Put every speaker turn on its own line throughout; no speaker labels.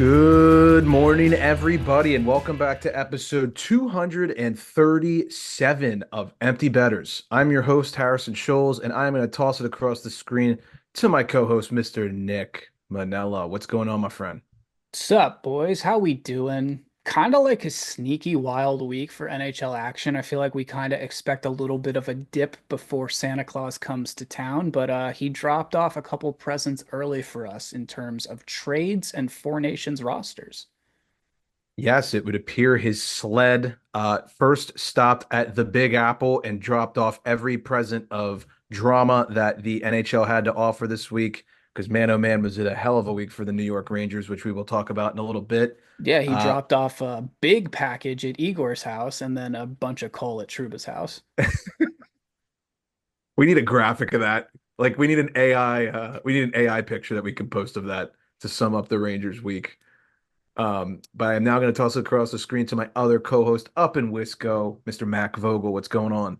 Good morning, everybody, and welcome back to episode 237 of Empty Betters. I'm your host, Harrison Scholes, and I'm going to toss it across the screen to my co-host, Mr. Nick Manella. What's going on, my friend?
Sup, boys? How we doing? Kind of like a sneaky wild week for NHL action. I feel like we kind of expect a little bit of a dip before Santa Claus comes to town, but he dropped off a couple presents early for us in terms of trades and Four Nations rosters.
Yes, it would appear his sled first stopped at the Big Apple and dropped off every present of drama that the NHL had to offer this week. Because man, oh man, was it a hell of a week for the New York Rangers, which we will talk about in a little bit.
Yeah, he
Uh,
dropped off a big package at Igor's house and then a bunch of coal at Truba's house.
We need a graphic of that. Like we need an AI we need an AI picture that we can post of that to sum up the Rangers week. But I am now going to toss it across the screen to my other co-host up in Wisco, Mr. Mac Vogel. What's going on?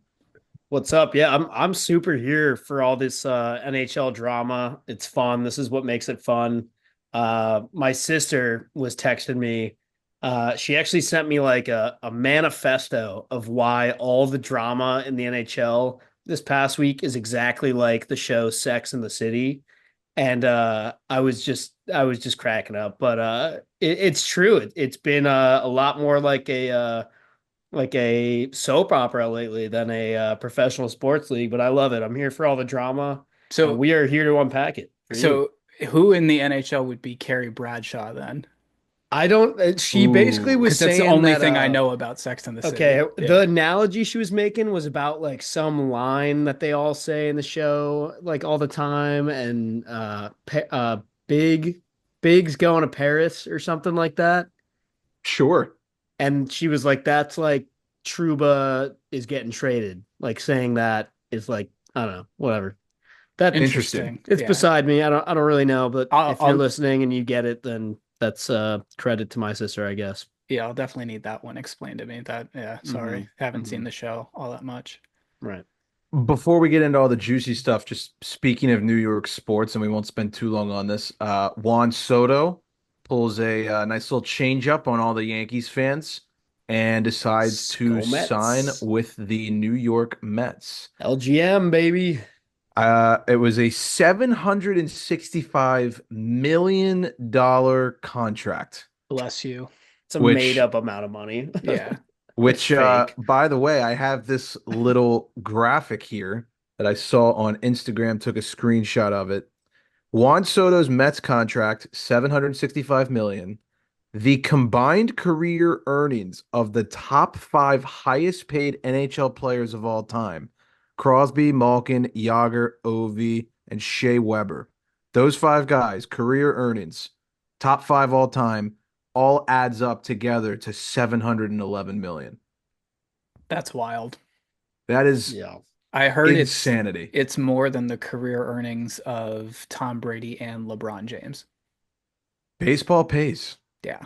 What's up? Yeah, I'm super here for all this NHL drama. It's fun. This is what makes it fun. My sister was texting me. She actually sent me like a manifesto of why all the drama in the NHL this past week is exactly like the show Sex and the City. And I was just cracking up. But it's true. It's been a lot more like a soap opera lately than a professional sports league, but I love it. I'm here for all the drama, and
So,
we are here to unpack it for you.
so who in the NHL would be Carrie Bradshaw then?
I don't. She basically
Ooh,
was
Because that's the
saying
only
that.
thing I know about Sex and the City.
Okay,
Yeah.
the analogy she was making was about like some line that they all say in the show, like all the time, and big, Big's going to Paris or something like that.
sure.
And she was like, "That's like Truba is getting traded." Like saying that is like I don't know, whatever. That
Interesting.
Interesting.
it's
Yeah.
beside me. I don't really know, but
I'll,
if you're
I'll
listening and you get it, then that's credit to my sister, I guess.
yeah, I'll definitely need that one explained to me. Yeah,
Hmm.
sorry. Haven't seen
Hmm.
the show all that much.
Right.
Before we get into all the juicy stuff, just speaking of New York sports, and we won't spend too long on this, Juan Soto pulls a nice little change up on all the Yankees fans and decides to sign
Skomets.
with the New York Mets.
LGM, baby.
It was a $765 million contract,
Bless you.
It's a made
which
up amount of money.
Yeah.
It's fake.
by the way, I have this little graphic here that I saw on Instagram, took a screenshot of it. Juan Soto's Mets contract, 765 million. The combined career earnings of the top five highest paid NHL players of all time, Crosby, Malkin, Yager, Ovi, and Shea Weber. Those five guys, career earnings, top five all time, all adds up together to 711 million.
That's wild.
That is
Yeah.
I heard
insanity.
it's more than the career earnings of Tom Brady and LeBron James.
Baseball pays.
Yeah.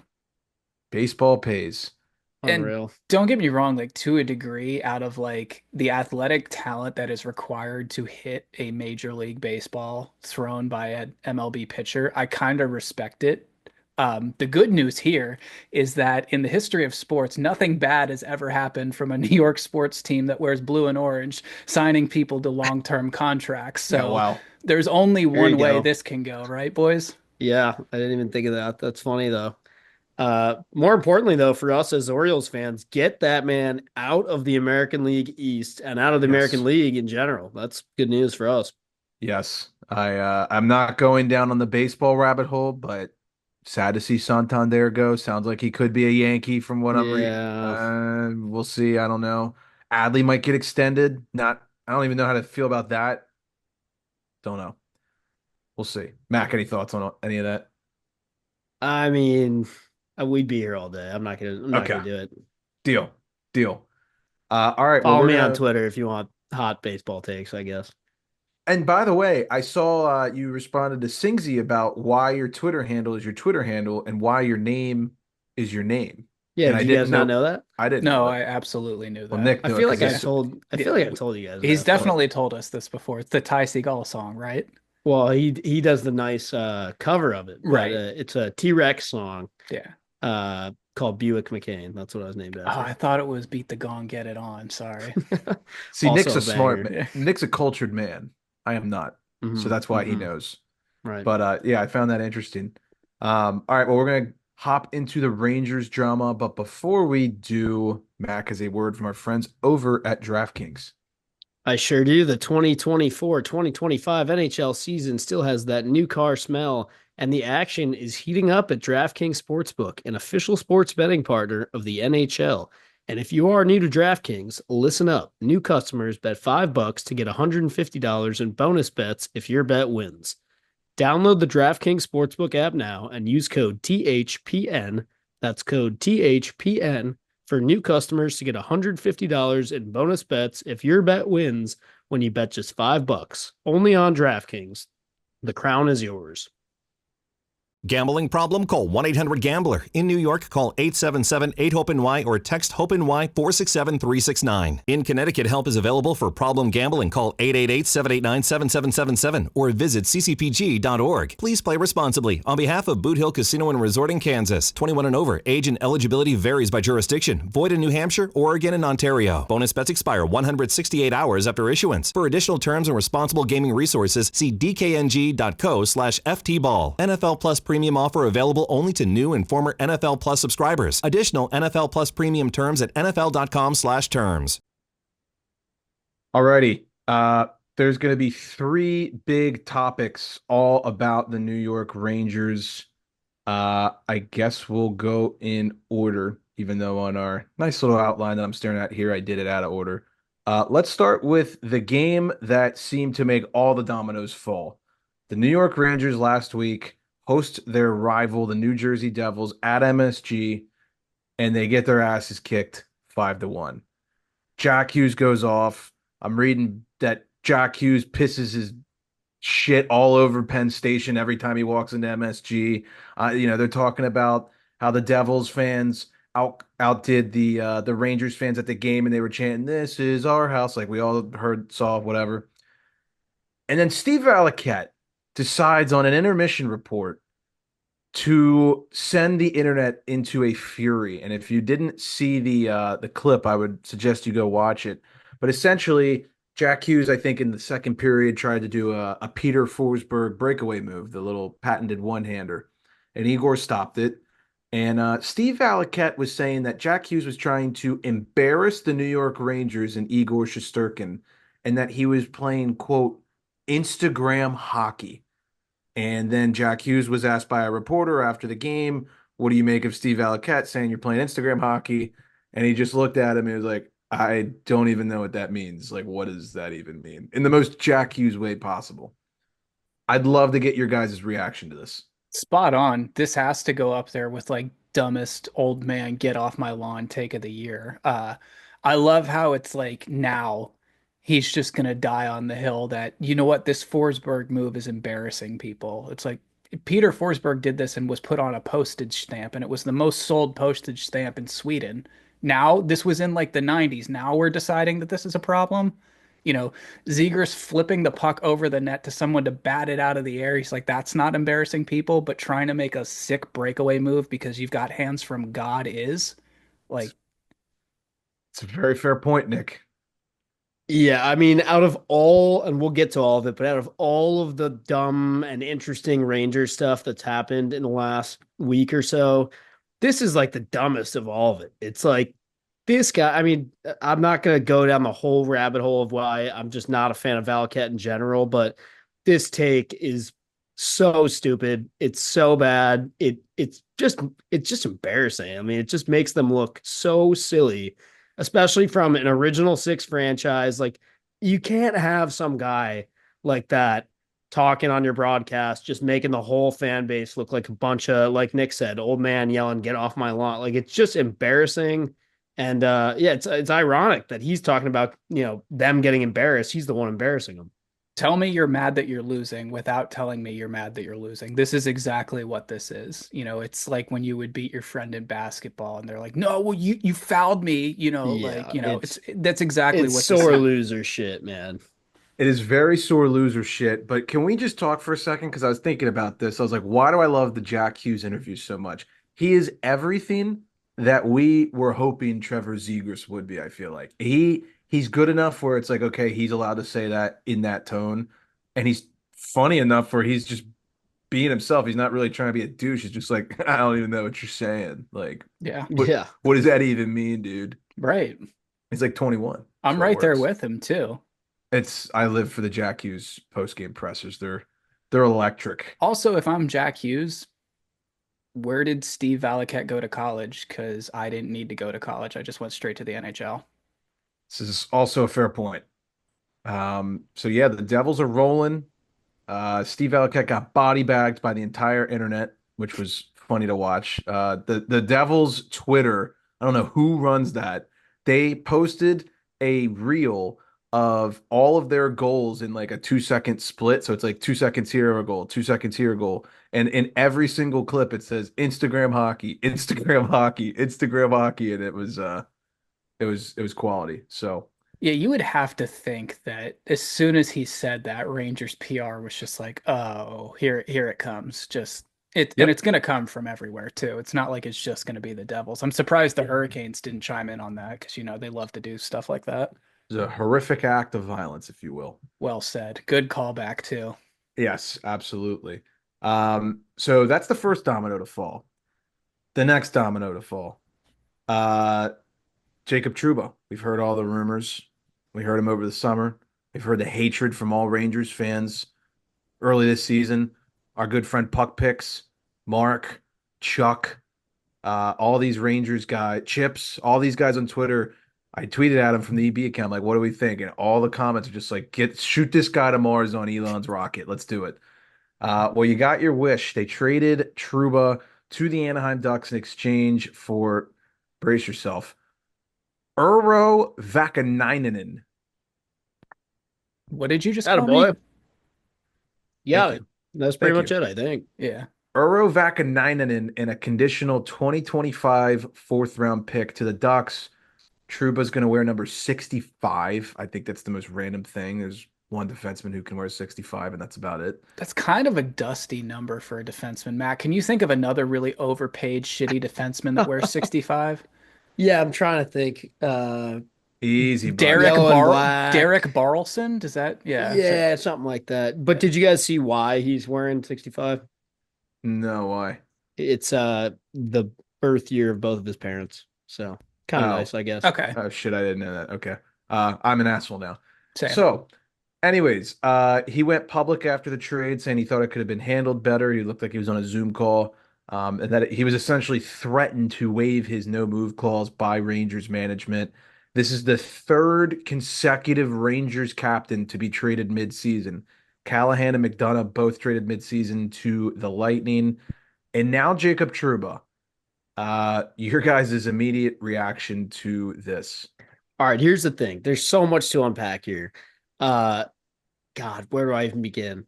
Baseball pays.
And
Unreal.
don't get me wrong, like to a degree, out of like the athletic talent that is required to hit a major league baseball thrown by an MLB pitcher, I kind of respect it. The good news here is that in the history of sports, nothing bad has ever happened from a New York sports team that wears blue and orange signing people to long-term contracts.
Yeah,
So
wow.
there's only
There you
one way
go.
this can go, right, boys?
Yeah, I didn't even think of that. That's funny though. More importantly, though, for us as Orioles fans, get that man out of the American League East and out of the American
Yes.
League in general. That's good news for us.
Yes. I'm not going down on the baseball rabbit hole, but sad to see Santander go. Sounds like he could be a Yankee from what I'm reading.
Yeah.
We'll see. I don't know. Adley might get extended. Not I don't even know how to feel about that. Don't know. We'll see. Mac, any thoughts on any of that?
I mean, we'd be here all day. I'm not
Okay.
gonna do it.
Deal. Deal. All right. Well,
Follow
we're
me on
gonna
Twitter if you want hot baseball takes, I guess.
and by the way, I saw you responded to Singsy about why your Twitter handle is your Twitter handle and why your name is your name.
Yeah,
And
did
I
you
didn't
guys not
know
know that?
I didn't know
No,
it.
I absolutely knew
Well,
that.
Nick knew it because
I
Yeah.
feel like I told you guys
He's
that, but
definitely told us this before. It's the Ty Segall song, right?
Well, he does the nice cover of it, but
Right.
it's a T-Rex song
Yeah.
called Buick McCain. That's what I was named
Oh,
after.
I thought it was Beat the Gong, Get It On. Sorry.
See, Nick's
Also
a
a
smart
banger.
man.
Yeah.
Nick's a cultured man. I am not. So
Hmm
that's why he
hmm
knows.
Right.
But yeah, I found that interesting. All right, well, we're gonna hop into the Rangers drama, but before we do, Mac has a word from our friends over at DraftKings.
I sure do. The 2024-2025 NHL season still has that new car smell, and the action is heating up at DraftKings Sportsbook, an official sports betting partner of the NHL. And if you are new to DraftKings, listen up. New customers bet $5 to get $150 in bonus bets if your bet wins. Download the DraftKings Sportsbook app now and use code THPN. That's code THPN for new customers to get $150 in bonus bets if your bet wins when you bet just $5. Only on DraftKings. The crown is yours.
Gambling problem? Call 1-800-GAMBLER. In New York, call 877-8-HOPE-NY or text HOPE-NY 467-369. In Connecticut, help is available for problem gambling. Call 888-789-7777 or visit ccpg.org. Please play responsibly. On behalf of Boot Hill Casino and Resort in Kansas, 21 and over, age and eligibility varies by jurisdiction. Void in New Hampshire, Oregon, and Ontario. Bonus bets expire 168 hours after issuance. For additional terms and responsible gaming resources, see dkng.co/ftball. NFL Plus Premium offer available only to new and former NFL Plus subscribers. Additional NFL Plus Premium terms at nfl.com/terms.
Alrighty. There's going to be three big topics all about the New York Rangers. I guess we'll go in order, even though on our nice little outline that I'm staring at here, I did it out of order. Let's start with the game that seemed to make all the dominoes fall. The New York Rangers last week host their rival, the New Jersey Devils, at MSG, and they get their asses kicked 5-1. Jack Hughes goes off. I'm reading that Jack Hughes pisses his shit all over Penn Station every time he walks into MSG. They're talking about how the Devils fans outdid the Rangers fans at the game, and they were chanting, "This is our house," like we all heard, saw, whatever. And then Steve Valiquette decides on an intermission report to send the internet into a fury. And if you didn't see the clip, I would suggest you go watch it. But essentially, Jack Hughes, I think in the second period, tried to do a Peter Forsberg breakaway move, the little patented one-hander, and Igor stopped it. And Steve Valiquette was saying that Jack Hughes was trying to embarrass the New York Rangers and Igor Shesterkin, and that he was playing, quote, Instagram hockey. And then Jack Hughes was asked by a reporter after the game, "What do you make of Steve Valiquette saying you're playing Instagram hockey?" And he just looked at him and was like, "I don't even know what that means. Like, what does that even mean?" In the most Jack Hughes way possible. I'd love to get your guys' reaction to this.
Spot on. This has to go up there with like dumbest old man get off my lawn take of the year. I love how it's like now he's just gonna die on the hill that you know what this Forsberg move is embarrassing people. It's like Peter Forsberg did this and was put on a postage stamp and it was the most sold postage stamp in Sweden. Now this was in like the 90s. Now we're deciding that this is a problem. You know, Zegers flipping the puck over the net to someone to bat it out of the air. He's like, that's not embarrassing people, but trying to make a sick breakaway move because you've got hands from God is like,
It's a very fair point, Nick.
Yeah, I mean, out of all, and we'll get to all of it, but out of all of the dumb and interesting Ranger stuff that's happened in the last week or so, this is like the dumbest of all of it. It's like this guy, I mean, I'm not going to go down the whole rabbit hole of why I'm just not a fan of Valcat in general, but this take is so stupid. It's so bad. It's just embarrassing. I mean, it just makes them look so silly, especially from an original six franchise. Like you can't have some guy like that talking on your broadcast, just making the whole fan base look like a bunch of, like Nick said, old man yelling, "Get off my lawn." Like it's just embarrassing. And yeah, it's ironic that he's talking about, them getting embarrassed. He's the one embarrassing them.
tell me you're mad that you're losing without telling me you're mad that you're losing. This is exactly what this is. You know, it's like when you would beat your friend in basketball and they're like, "No, well you fouled me,"
Yeah,
it's that's exactly
it's
what this
sore
is.
loser shit, man.
It is very sore loser shit, but can we just talk for a second? Because I was thinking about this. I was like, why do I love the Jack Hughes interview so much? He is everything that we were hoping Trevor Zegras would be, I feel like. He's good enough where it's like, okay, he's allowed to say that in that tone. And he's funny enough where he's just being himself. He's not really trying to be a douche. He's just like, I don't even know what you're saying. Like,
Yeah.
Yeah.
what does that even mean, dude?
Right.
He's like 21.
I'm
So it
right there
works.
with him too.
I live for the Jack Hughes post game pressers. They're electric.
Also, if I'm Jack Hughes, where did Steve Valiquette go to college? Because I didn't need to go to college. I just went straight to the NHL.
This is also a fair point. So yeah, the Devils are rolling. Steve Valiquette got body bagged by the entire internet, which was funny to watch. The Devils Twitter, I don't know who runs that. They posted a reel of all of their goals in like a 2 second split. So it's like 2 seconds here a goal, 2 seconds here a goal. And in every single clip it says Instagram hockey, Instagram hockey, Instagram hockey. And it was quality. So
Yeah, you would have to think that as soon as he said that, Rangers PR was just like, "Oh, here it comes." Just and
yep.
it's going to come from everywhere too. It's not like it's just going to be the Devils. I'm surprised the Hurricanes didn't chime in on that because they love to do stuff like that.
It's a horrific act of violence, if you will.
Well said. Good callback too.
Yes, absolutely. So that's the first domino to fall. The next domino to fall. Uh, Jacob Truba. We've heard all the rumors. We heard him over the summer. We've heard the hatred from all Rangers fans early this season. Our good friend Puck Picks, Mark, Chuck, all these Rangers guys, Chips, all these guys on Twitter. I tweeted at him from the EB account, like, what do we think? And all the comments are just like, shoot this guy to Mars on Elon's rocket. Let's do it. Well, you got your wish. They traded Truba to the Anaheim Ducks in exchange for, brace yourself, Urho Vakanainen.
What did you just
Atta
call
boy.
me?
Yeah,
Thank you.
that's pretty
Thank
much
you.
it, I think.
Yeah.
Urho Vakanainen in a conditional 2025 fourth round pick to the Ducks. Truba's going to wear number 65. I think that's the most random thing. There's one defenseman who can wear 65, and that's about it.
That's kind of a dusty number for a defenseman, Matt. Can you think of another really overpaid, shitty defenseman that wears 65?
Yeah, I'm trying to think.
Easy, buddy.
Derek Barlson? Does that? Yeah.
Yeah, something like that. But did you guys see why he's wearing 65?
No, why?
It's the birth year of both of his parents. So kind of nice, I guess.
Okay.
Oh, shit, I didn't know that. Okay. I'm an asshole now.
Same.
So, anyways, he went public after the trade saying he thought it could have been handled better. He looked like he was on a Zoom call, and that he was essentially threatened to waive his no move clause by Rangers management. This is the third consecutive Rangers captain to be traded midseason. Callahan and McDonough both traded midseason to the Lightning, and now Jacob Truba. Your guys' immediate reaction to this?
All right, here's the thing. There's so much to unpack here. God, where do I even begin?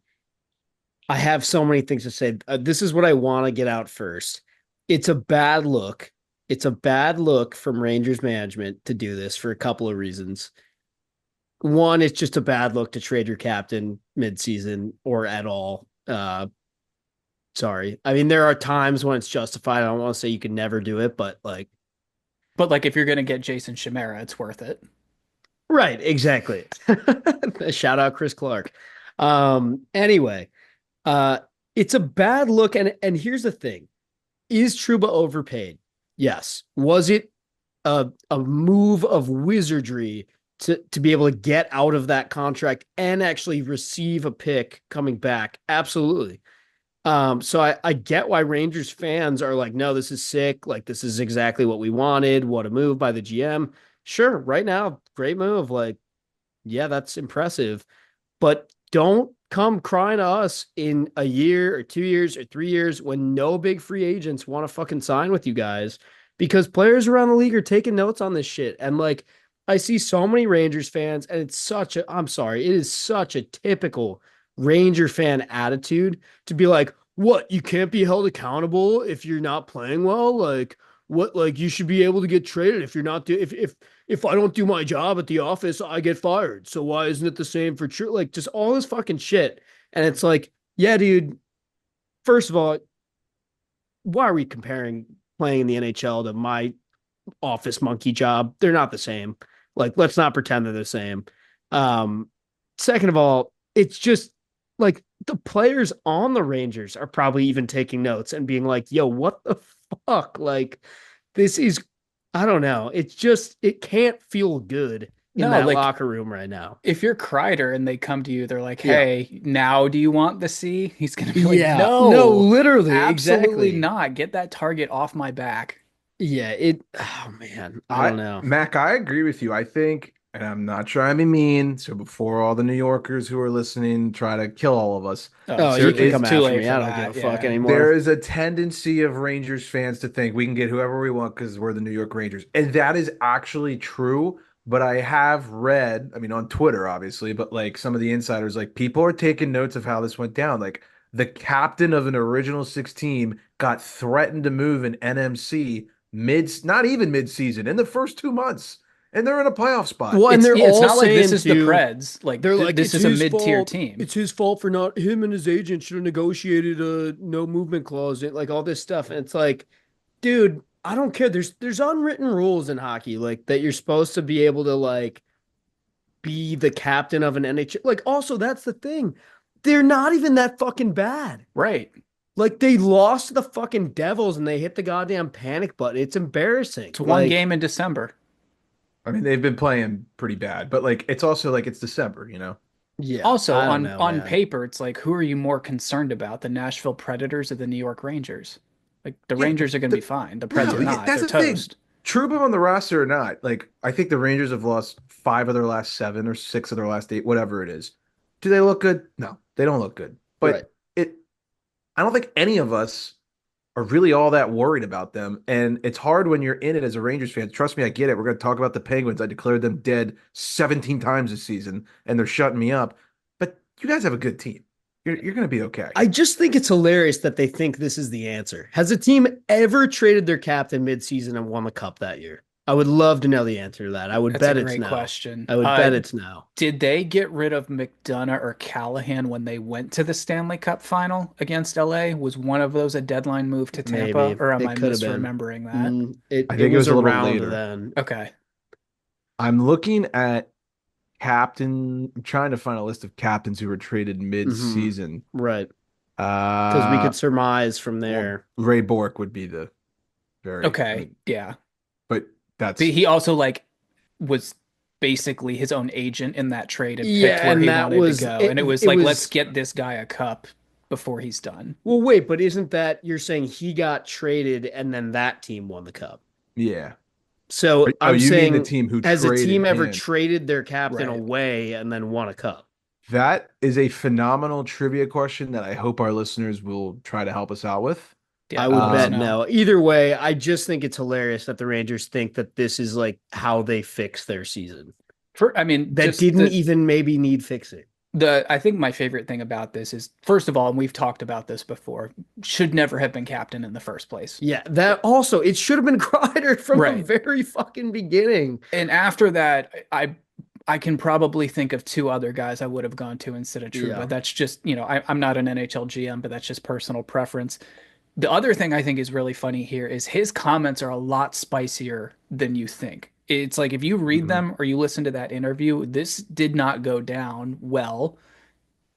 I have so many things to say. This is what I want to get out first. It's a bad look. It's a bad look from Rangers management to do this for a couple of reasons. One, it's just a bad look to trade your captain midseason or at all. Sorry. I mean, there are times when it's justified. I don't want to say you can never do it, but
if you're gonna get Jason Chimera, it's worth it.
right, exactly. Shout out Chris Clark. Anyway, it's a bad look, and here's the thing: is Truba overpaid? Yes. Was it a move of wizardry to be able to get out of that contract and actually receive a pick coming back? Absolutely. So I get why Rangers fans are like, no, this is sick. Like, this is exactly what we wanted. What a move by the GM. Sure, right now, great move. Like, yeah, that's impressive. But don't come crying to us in a year or 2 years or 3 years when no big free agents want to fucking sign with you guys, because players around the league are taking notes on this shit. And like, I see so many Rangers fans, and I'm sorry, it is such a typical Ranger fan attitude to be like, what, you can't be held accountable if you're not playing well? Like, what, like, you should be able to get traded if you're not if if I don't do my job at the office, I get fired. So why isn't it the same for true? Like just all this fucking shit. And it's like, yeah, dude, first of all, why are we comparing playing in the NHL to my office monkey job? They're not the same. Like, let's not pretend they're the same. Um, Second of all, it's just like the players on the Rangers are probably even taking notes and being like, yo, what the fuck? Like, this is, I don't know. It's just, it can't feel good in
No,
that
like
locker room right now.
if you're Kreider and they come to you, they're like,
Yeah.
"Hey, now do you want the C?" He's gonna be like,
Yeah.
"No,
No, literally.
absolutely
Exactly.
not. Get that target off my back."
Yeah. Oh man. I don't know.
Mac, I agree with you. I think, and I'm not trying to be mean, so before all the New Yorkers who are listening try to kill all of us,
Oh,
it's
you
there
can
is
come
too
after
late
me.
for
I don't give
that.
a fuck
Yeah.
anymore.
there is a tendency of Rangers fans to think we can get whoever we want because we're the New York Rangers. And that is actually true. But I have read, I mean, on Twitter, obviously, but like some of the insiders, like people are taking notes of how this went down. Like the captain of an original six team got threatened to move an NMC not even mid-season, in the first 2 months. And they're in a playoff spot.
Well, and they're
It's
all
not like this
saying
is the
too,
Preds. Like
they're like,
this
it's
is a
his
mid-tier
fault.
team.
It's his fault for not, him and his agent should have negotiated a no movement clause, like all this stuff. And it's like, dude, I don't care. There's unwritten rules in hockey, like that you're supposed to be able to like be the captain of an NHL. Like, also, that's the thing. They're not even that fucking bad.
Right.
Like, they lost to the fucking Devils and they hit the goddamn panic button. It's embarrassing.
It's one
Like,
game in December.
I mean, they've been playing pretty bad, but like it's also like it's December, you know?
yeah,
Also,
I don't
on
know,
on
man.
paper, it's like who are you more concerned about, the Nashville Predators or the New York Rangers? Like the
Yeah,
Rangers are going to be fine. The Preds
no,
are not.
that's
They're
the thing.
toast.
True them on the roster or not, like I think the Rangers have lost 5 of their last 7 or 6 of their last 8, whatever it is. Do they look good? No, they don't look good.
Right.
But I don't think any of us are really all that worried about them. And it's hard when you're in it as a Rangers fan. Trust me, I get it. We're going to talk about the Penguins. I declared them dead 17 times this season, and they're shutting me up. But you guys have a good team. You're going to be okay.
I just think it's hilarious that they think this is the answer. Has a team ever traded their captain midseason and won the cup that year? I would love to know the answer to that. I would
That's
bet
a
it's
great
no.
question.
I would bet it's no.
Did they get rid of McDonough or Callahan when they went to the Stanley Cup final against LA? Was one of those a deadline move to Tampa,
Maybe.
or am
It
I
could have been.
misremembering that?
It
I think it
was
was a little
around
later.
then.
Okay.
I'm looking at I'm trying to find a list of captains who were traded mid-season.
Right. Because we
Uh,
could surmise from there.
well, Ray Bork would be the very,
Okay. Yeah.
but that's
But he also like was basically his own agent in that trade and
Yeah,
picked where
and
he
that
wanted
was-
to go.
it-
And it was
it
like,
was-
let's get this guy a cup before he's done.
Well, wait, but isn't that you're saying he got traded and then that team won the cup?
yeah.
So
Oh,
I'm
you
saying,
mean the team who
has a
traded
team ever
him?
traded their captain
Right.
away and then won a cup?
That is a phenomenal trivia question that I hope our listeners will try to help us out with.
Yeah,
I would
let us
bet
know.
no. Either way, I just think it's hilarious that the Rangers think that this is like how they fix their season.
I mean,
That
just
didn't even maybe need fixing.
I think my favorite thing about this is, first of all, and we've talked about this before, should never have been captain in the first place.
Yeah, that also, it should have been Kreider from the
Right.
very fucking beginning.
And after that, I can probably think of two other guys I would have gone to instead of Trouba.
Yeah.
That's just, I'm not an NHL GM, but that's just personal preference. The other thing I think is really funny here is his comments are a lot spicier than you think. It's like if you read them or you listen to that interview, this did not go down well.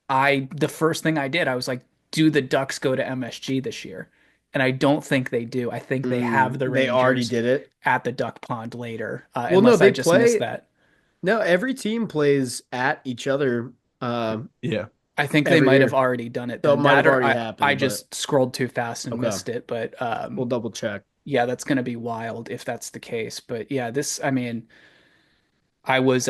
The first thing I did, I was like, do the Ducks go to MSG this year? And I don't think they do. I think they have the
They already
Rangers
did it.
at the Duck Pond later.
no,
Unless
they
I just
play-
missed that.
No, every team plays at each other.
Yeah.
I think they
every
might
year.
have already done it.
So it
then.
might have
That or
already
I
happened,
just scrolled too fast and
Okay.
missed it. But
We'll double check.
yeah, that's going to be wild if that's the case. But yeah, I mean, I was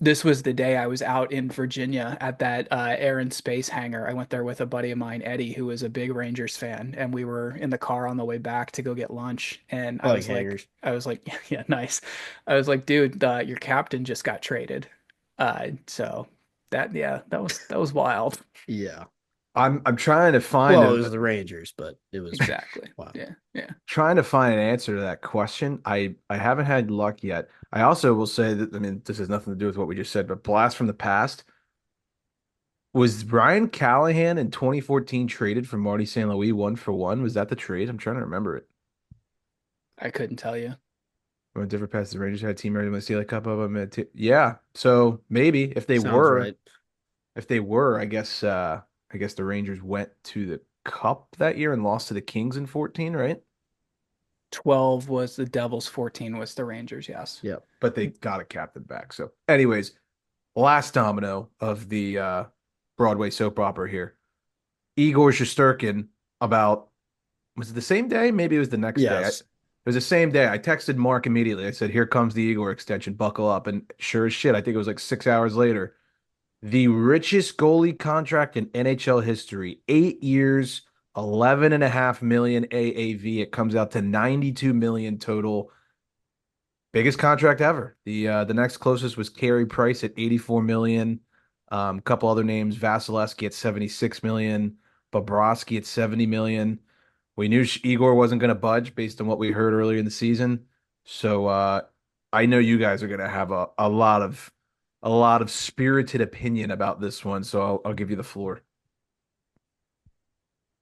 this was the day I was out in Virginia at that Air and Space hangar. I went there with a buddy of mine, Eddie, who was a big Rangers fan, and we were in the car on the way back to go get lunch. And
I like hangars.
I was like, yeah, nice. I was like, dude, your captain just got traded. So that was wild.
Yeah.
I'm trying to find
Well, it
a
was the Rangers, but it was
Exactly.
wow.
Yeah. Yeah.
trying to find an answer to that question. I haven't had luck yet. I also will say that I mean this has nothing to do with what we just said, but blast from the past. Was Ryan Callahan in 2014 traded for Marty St. Louis 1-for-1? Was that the trade? I'm trying to remember it.
I couldn't tell you.
When different past the Rangers had a team ready to win the Stanley Cup of them. Yeah. So maybe
Sounds right.
if they were, I guess the Rangers went to the Cup that year and lost to the Kings in 14, right?
12 was the Devils, 14 was the Rangers. Yes.
Yeah.
But they got a captain back. So, anyways, last domino of the Broadway soap opera here. Igor Shesterkin about was it the same day? Maybe it was the next day.
Yes.
It was the same day. I texted Mark immediately. I said, "Here comes the Igor extension. Buckle up." And sure as shit, I think it was like 6 hours later. The richest goalie contract in NHL history. 8 years, 11.5 million AAV. It comes out to 92 million total. Biggest contract ever. The next closest was Carey Price at 84 million. A couple other names, Vasilevsky at 76 million, Bobrovsky at 70 million. We knew Igor wasn't going to budge based on what we heard earlier in the season. So I know you guys are going to have a lot of spirited opinion about this one. So I'll give you the floor.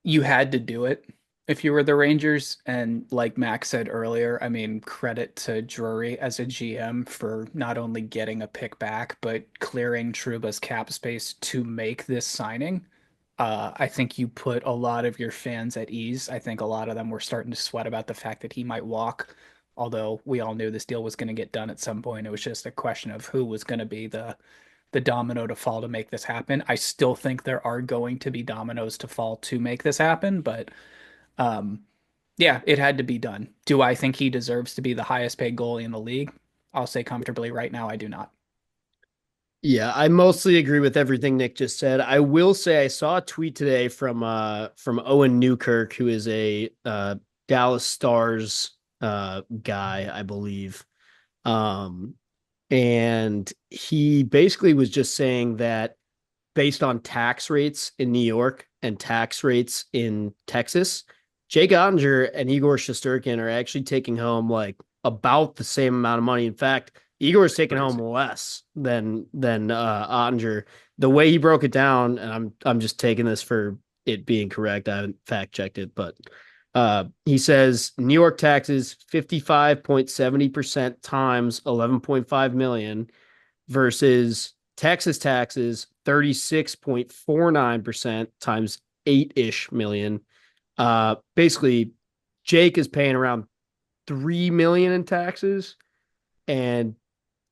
You had to do it if you were the Rangers. And like Max said earlier, I mean, credit to Drury as a GM for not only getting a pick back, but clearing Trouba's cap space to make this signing. I think you put a lot of your fans at ease. I think a lot of them were starting to sweat about the fact that he might walk, although we all knew this deal was going to get done at some point. It was just a question of who was going to be the domino to fall to make this happen. I still think there are going to be dominoes to fall to make this happen, but um, yeah, it had to be done. Do I think he deserves to be the highest paid goalie in the league? I'll say comfortably right now, I do not.
Yeah, I mostly agree with everything Nick just said. I will say I saw a tweet today from Owen Newkirk, who is a Dallas Stars guy, I believe. Um, and he basically was just saying that based on tax rates in New York and tax rates in Texas, Jake Ottinger and Igor Shesterkin are actually taking home like about the same amount of money. In fact, Igor's taking home less than Ottinger. The way he broke it down, and I'm just taking this for it being correct. I haven't fact checked it, but he says New York taxes 55.70% times 11.5 million versus Texas taxes 36.49% times 8-ish million. Basically, Jake is paying around 3 million in taxes, and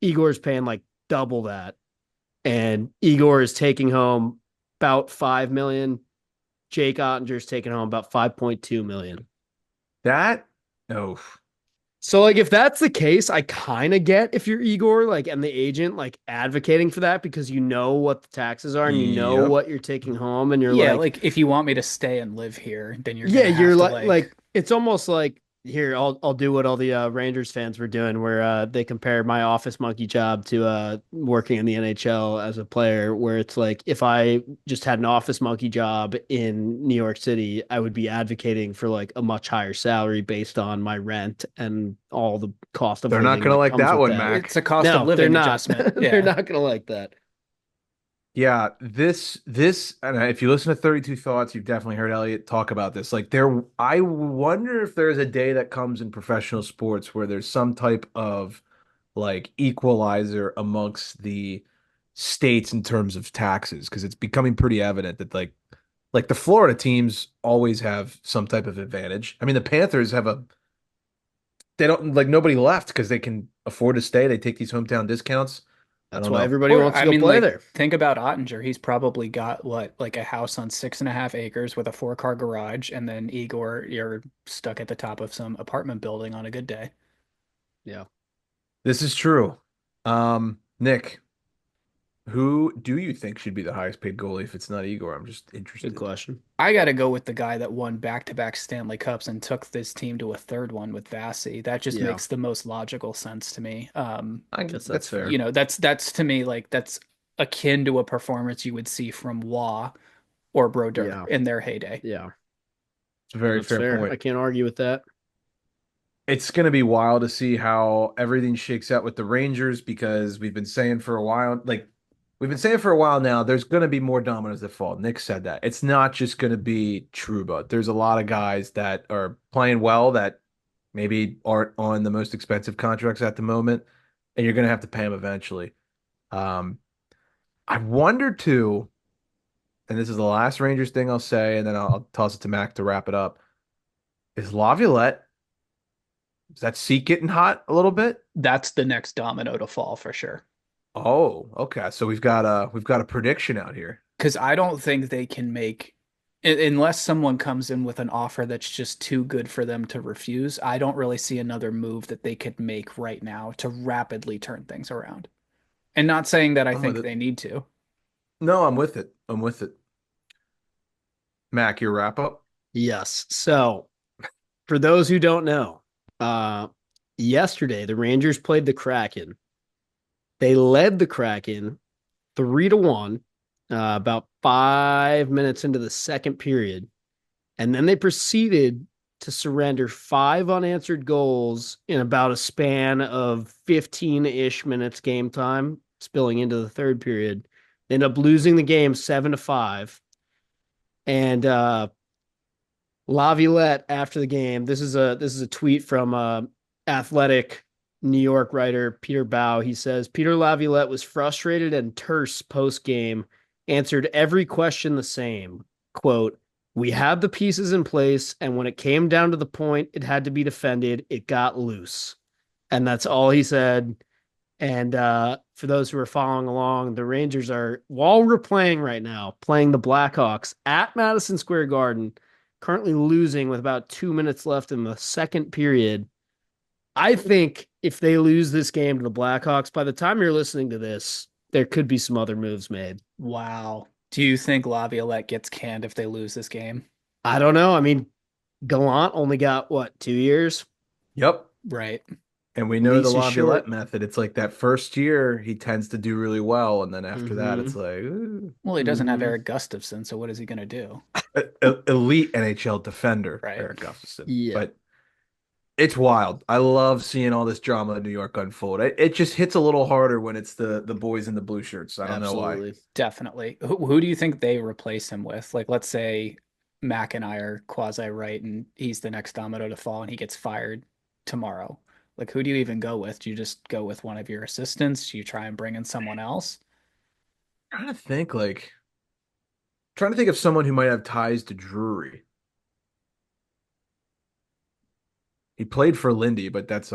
Igor's paying like double that. And Igor is taking home about 5 million. Jake Ottinger's taking home about 5.2 million.
That oh
So like if that's the case, I kind of get if you're Igor like and the agent like advocating for that because you know what the taxes are and you know
yep.
what you're taking home and you're
Yeah,
like
if you want me to stay and live here, then you're
yeah,
gonna have
you're
to
like it's almost like here I'll do what all the Rangers fans were doing where they compare my office monkey job to working in the NHL as a player where it's like if I just had an office monkey job in New York City I would be advocating for like a much higher salary based on my rent and all the cost of
They're not
living
gonna
that
like
comes
that
with
one,
that.
Mac.
it's a cost of
No, they're
living
not.
adjustment.
They're
Yeah.
not gonna like that.
Yeah, this, and if you listen to 32 Thoughts, you've definitely heard Elliot talk about this. Like I wonder if there's a day that comes in professional sports where there's some type of like equalizer amongst the states in terms of taxes, because it's becoming pretty evident that like the Florida teams always have some type of advantage. I mean, the Panthers have they don't like nobody left because they can afford to stay. They take these hometown discounts. I
That's
don't
why
know.
everybody
Or
wants to
I
go
mean,
play
like
there.
think about Ottinger. He's probably got what, like a house on 6.5 acres with a 4-car garage, and then Igor, you're stuck at the top of some apartment building on a good day.
Yeah,
This is true. Nick, who do you think should be the highest paid goalie if it's not Igor? I'm just
good
interested.
question.
I got to go with the guy that won back-to-back Stanley Cups and took this team to a third one with Vasi. That just
Yeah,
makes the most logical sense to me.
guess
That's
that's fair.
fair.
That's to me like that's akin to a performance you would see from Waugh or Brodeur
Yeah.
in their heyday.
Yeah.
It's a very
That's
fair point.
I can't argue with that.
It's going to be wild to see how everything shakes out with the Rangers because we've been saying for a while, now, there's going to be more dominoes that fall. Nick said that. It's not just going to be Trouba. There's a lot of guys that are playing well that maybe aren't on the most expensive contracts at the moment, and you're going to have to pay them eventually. I wonder too, and this is the last Rangers thing I'll say, and then I'll toss it to Mac to wrap it up. Is Laviolette, is that seat getting hot a little bit?
That's the next domino to fall for sure.
Oh, okay. So we've got a prediction out here.
Because I don't think they can make, unless someone comes in with an offer that's just too good for them to refuse. I don't really see another move that they could make right now to rapidly turn things around. And not saying that I
I'm with
think
it.
they need to.
No, I'm with it. I'm with it. Mac, your wrap up?
Yes. So, for those who don't know, yesterday the Rangers played the Kraken. They led the Kraken 3-1, about 5 minutes into the second period. And then they proceeded to surrender 5 unanswered goals in about a span of 15-ish minutes game time, spilling into the third period. They ended up losing the game 7-5. And Laviolette after the game, this is a tweet from Athletic New York writer Peter Bow. He says Peter Laviolette was frustrated and terse post game, answered every question the same. Quote, "We had the pieces in place, and when it came down to the point it had to be defended, it got loose." And that's all he said. And for those who are following along, the Rangers are, while we're playing right now, playing the Blackhawks at Madison Square Garden, currently losing with about 2 minutes left in the second period. I think if they lose this game to the Blackhawks, by the time you're listening to this, there could be some other moves made.
Wow. Do you think Laviolette gets canned if they lose this game?
I don't know. I mean, Gallant only got, what, 2 years?
Yep.
Right.
And we know the
Lease is
Laviolette
short.
method. It's like that first year he tends to do really well, and then after that it's
Mhm.
like ooh,
Well, he doesn't have
Mhm.
Eric Gustafson, so what is he going to do?
elite NHL defender
Right.
Eric Gustafson.
Yeah.
But it's wild. I love seeing all this drama in New York unfold. It just hits a little harder when it's the boys in the blue shirts. I don't know why.
Absolutely.
Definitely. Who do you think they replace him with? Like, let's say Mac and I are quasi right, and he's the next domino to fall, and he gets fired tomorrow. Like, who do you even go with? Do you just go with one of your assistants? Do you try and bring in someone else?
Trying to think of someone who might have ties to Drury. He played for Lindy, but that's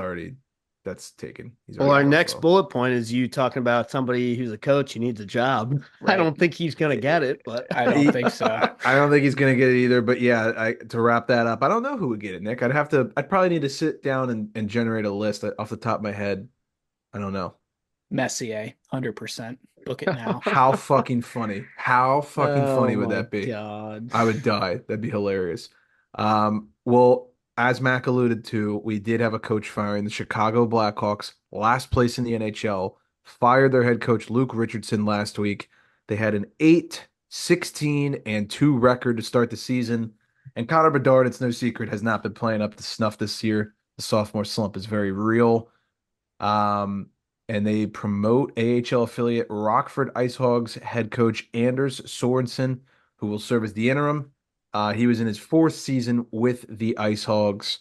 taken. He's
Well,
already
our
in
next
Buffalo.
bullet point is you talking about somebody who's a coach who needs a job. I
Right.
don't think he's going to get it, but
I don't think so.
I don't think he's gonna get it either. But yeah, to wrap that up, I don't know who would get it, Nick. I'd probably need to sit down and generate a list off the top of my head. I don't know.
Messier, 100%. Book it now.
How fucking funny. How fucking
oh
funny would
my
that be?
God.
I would die. That'd be hilarious. Well, as Mac alluded to, we did have a coach firing. The Chicago Blackhawks, last place in the NHL, fired their head coach Luke Richardson last week. They had an 8-16-2 record to start the season. And Connor Bedard, it's no secret, has not been playing up to snuff this year. The sophomore slump is very real. And they promote AHL affiliate Rockford Ice Hogs head coach Anders Sorensen, who will serve as the interim. He was in his 4th season with the Ice Hogs.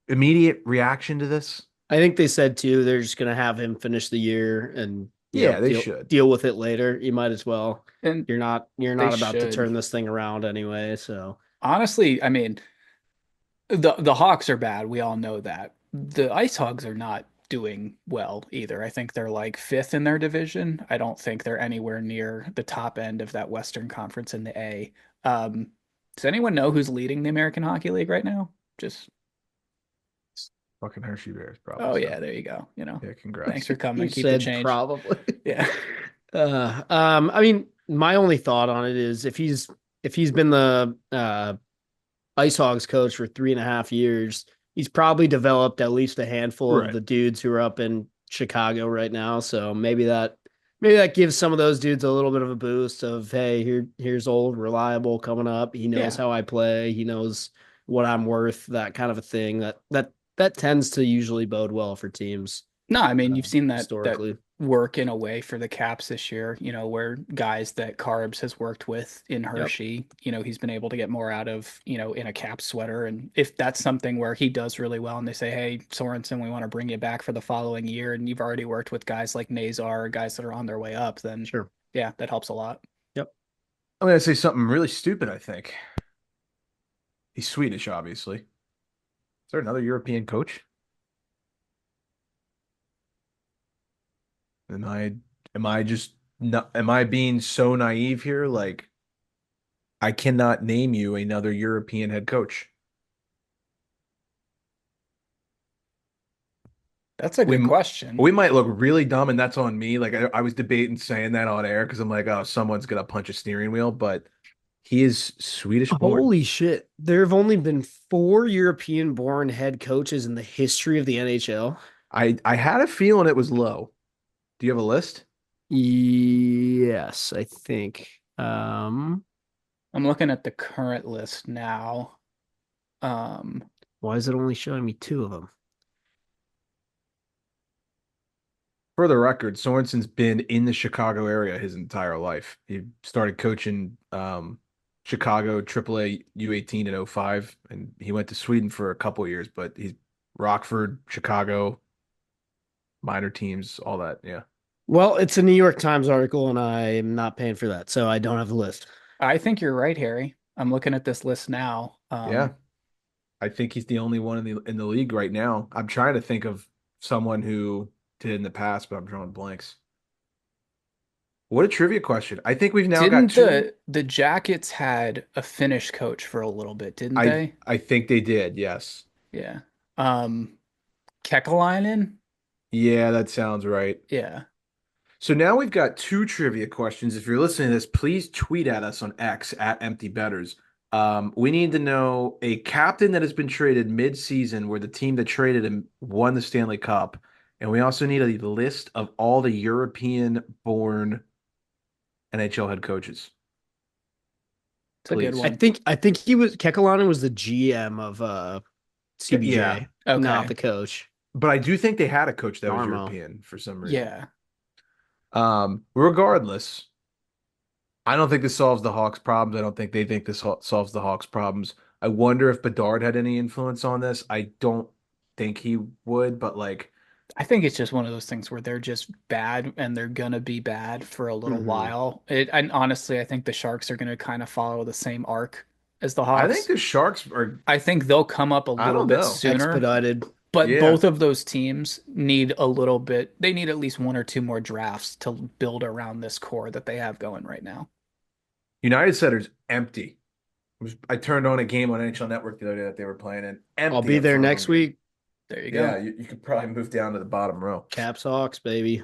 Immediate reaction to this?
I think they said too, they're just going to have him finish the year and
Yeah, they should
deal with it later. You might as well.
And
You're not
they
about to
should.
turn this thing around anyway. So
Honestly, I mean, the Hawks are bad. We all know that. The Ice Hogs are not doing well either. I think they're like 5th in their division. I don't think they're anywhere near the top end of that Western Conference in the A. Does anyone know who's leading the American Hockey League right now? Just
fucking Hershey Bears, probably.
oh
So.
yeah, there you go.
Yeah, congrats.
Thanks for coming.
you
Keep the
said
change.
probably.
Yeah.
I mean, my only thought on it is if he's been the Ice Hogs coach for 3.5 years, he's probably developed at least a handful of the dudes who are up in Chicago right now. So maybe that Maybe that gives some of those dudes a little bit of a boost of, hey, here's old reliable coming up. He knows
Yeah.
how I play. He knows what I'm worth. That kind of a thing. That tends to usually bode well for teams
No, I mean, you've seen that
historically.
work in a way for the Caps this year, where guys that Carbs has worked with in
Yep.
Hershey, he's been able to get more out of, in a Caps sweater. And if that's something where he does really well and they say, hey, Sorensen, we want to bring you back for the following year, and you've already worked with guys like Nazar, guys that are on their way up, then
Sure.
yeah, that helps a lot.
Yep.
I'm gonna say something really stupid, I think. He's Swedish, obviously. Is there another European coach? Am I am I just not am I being so naive here? Like I cannot name you another European head coach.
That's a
We
good question.
we might look really dumb, and that's on me. Like I was debating saying that on air because I'm like, oh, someone's gonna punch a steering wheel, but he is Swedish born.
Holy shit. There have only been 4 European born head coaches in the history of the NHL.
I had a feeling it was low. Do you have a list?
Yes, I think.
I'm looking at the current list now. Um,
Why is it only showing me 2 of them?
For the record, Sorensen's been in the Chicago area his entire life. He started coaching Chicago AAA U18 in '05, and he went to Sweden for a couple of years, but he's Rockford, Chicago, minor teams, all that. Yeah.
Well, it's a New York Times article, and I am not paying for that, so I don't have the list.
I think you're right, Harry. I'm looking at this list now.
Yeah. I think he's the only one in the league right now. I'm trying to think of someone who did in the past, but I'm drawing blanks. What a trivia question. I think we've now got
Didn't
two.
the Jackets had a Finnish coach for a little bit, didn't
I
they?
I think they did, yes.
Yeah. Um, Kekalainen?
Yeah, that sounds right.
Yeah.
So now we've got two trivia questions. If you're listening to this, please tweet at us on X at emptybetters. We need to know a captain that has been traded mid-season where the team that traded him won the Stanley Cup. And we also need a list of all the European-born NHL head coaches.
It's a good
Please.
I
one.
think I think Kekalainen was the GM of CBJ,
Yeah,
not
Okay.
the coach.
but I do think they had a coach that was
Narmo.
European for some reason.
Yeah.
Regardless, I don't think this solves the Hawks' problems. I don't think they think this solves the Hawks' problems. I wonder if Bedard had any influence on this. I don't think he would, but like,
I think it's just one of those things where they're just bad and they're gonna be bad for a little
Mhm.
while. And honestly, I think the Sharks are gonna kind of follow the same arc as the
I think
Hawks.
the Sharks are,
I think they'll come up a
I
little
don't
bit
know.
sooner,
Expedited.
but
Yeah.
both of those teams need a little bit, they need at least one or two more drafts to build around this core that they have going right now.
United Center's empty. I turned on a game on NHL Network the other day that they were playing in.
I'll
Empty
be
up
there
for a
next
home game.
week.
There you
Yeah,
go.
you could probably move down to the bottom row.
Caps Hawks, baby.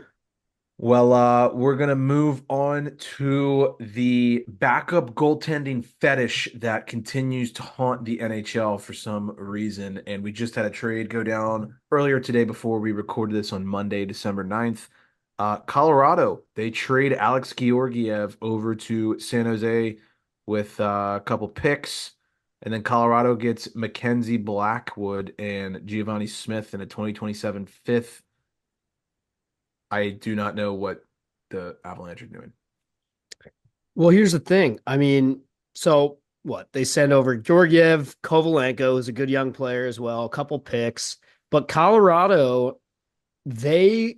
Well, we're gonna move on to the backup goaltending fetish that continues to haunt the NHL for some reason. And we just had a trade go down earlier today before we recorded this on Monday, December 9th. Colorado, they trade Alex Georgiev over to San Jose with a couple picks. And then Colorado gets Mackenzie Blackwood and Giovanni Smith in a 2027 fifth. I do not know what the Avalanche are doing.
Well, here's the thing. I mean, so what? They send over Georgiev, Kovalenko is a good young player as well, a couple picks. But Colorado, they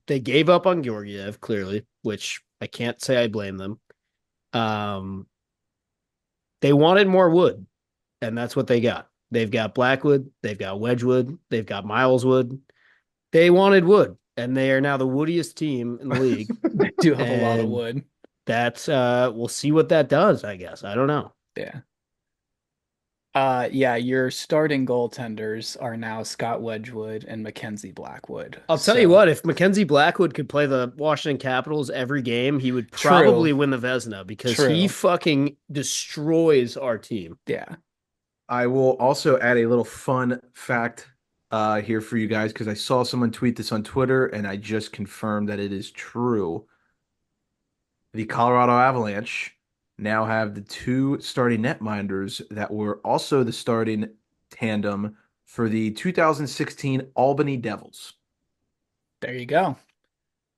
they gave up on Georgiev, clearly, which I can't say I blame them. Um, they wanted more wood, and that's what they got. They've got Blackwood, they've got Wedgwood, they've got Mileswood. They wanted wood, and they are now the woodiest team in the league.
They do have a lot of
And
wood.
that's we'll see what that does, I guess. I don't know.
Yeah. Yeah, your starting goaltenders are now Scott Wedgwood and Mackenzie Blackwood.
I'll tell you what, if Mackenzie Blackwood could play the Washington Capitals every game, he would probably win the Vezina because he
True.
fucking destroys our team.
Yeah.
I will also add a little fun fact here for you guys because I saw someone tweet this on Twitter and I just confirmed that it is true. The Colorado Avalanche now have the two starting netminders that were also the starting tandem for the 2016 Albany Devils.
There you go.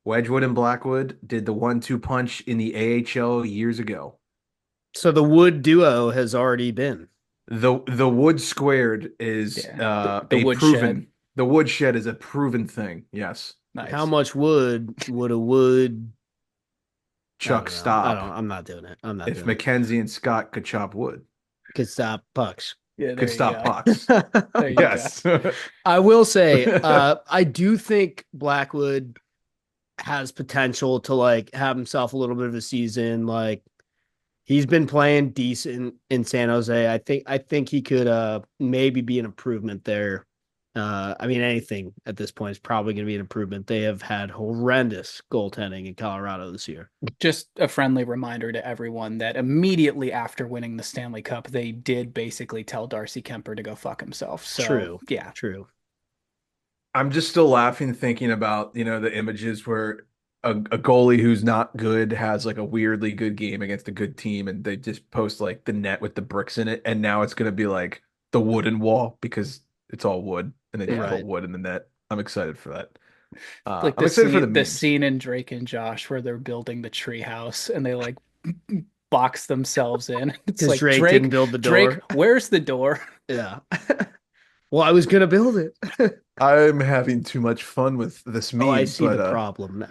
Wedgwood and Blackwood did the 1-2 punch in the AHL years ago.
So the Wood duo has already been.
The wood squared is
Yeah. The
a
woodshed.
proven the woodshed is a proven thing. Yes.
Nice.
How much wood would a wood
Chuck,
I
stop.
don't. I'm not doing it. I'm not
If
doing
Mackenzie and Scott could chop wood,
it. Could stop pucks.
Yeah,
could
there you
stop
go.
pucks.
There you
Yes.
I will say, I do think Blackwood has potential to like have himself a little bit of a season. Like he's been playing decent in San Jose. I think he could maybe be an improvement there. I mean, anything at this point is probably going to be an improvement. They have had horrendous goaltending in Colorado this year.
Just a friendly reminder to everyone that immediately after winning the Stanley Cup, they did basically tell Darcy Kemper to go fuck himself. So,
True.
yeah.
True.
I'm just still laughing thinking about, the images where a goalie who's not good has like a weirdly good game against a good team and they just post like the net with the bricks in it and now it's going to be like the wooden wall because it's all wood and they just
Right.
put wood in the net. I'm excited for that.
Like
I'm excited for the
the
memes.
scene in Drake and Josh where they're building the treehouse and they like box themselves in. It's
Because
like
Drake didn't build the door.
Drake, where's the door?
Yeah. Well, I was going to build it.
I'm having too much fun with this meme,
Oh, I see
but
the problem now.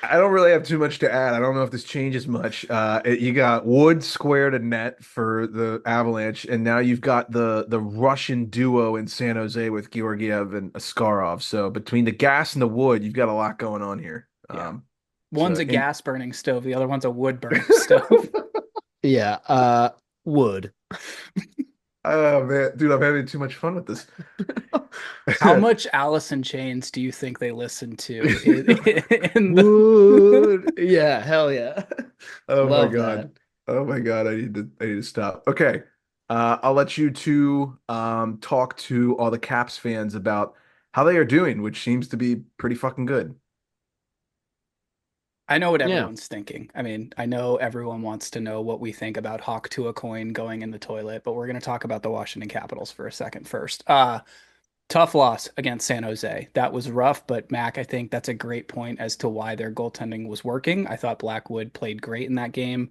I don't really have too much to add. I don't know if this changes much. You got wood squared a net for the Avalanche, and now you've got the Russian duo in San Jose with Georgiev and Askarov. So between the gas and the wood, you've got a lot going on here.
Yeah. One's
so-
a gas burning stove, the other one's a wood burning stove.
Yeah. Wood.
Oh man, dude, I'm having too much fun with this.
How much Alice in Chains do you think they listen to
Wood. Yeah, hell yeah.
Oh
Love
my God.
that.
Oh my God, I need to stop. Okay. I'll let you two talk to all the Caps fans about how they are doing, which seems to be pretty fucking good.
I know what
Yeah.
everyone's thinking. I mean, I know everyone wants to know what we think about Hawk to a coin going in the toilet, but we're going to talk about the Washington Capitals for a second first. Tough loss against San Jose. That was rough, but Mac, I think that's a great point as to why their goaltending was working. I thought Blackwood played great in that game.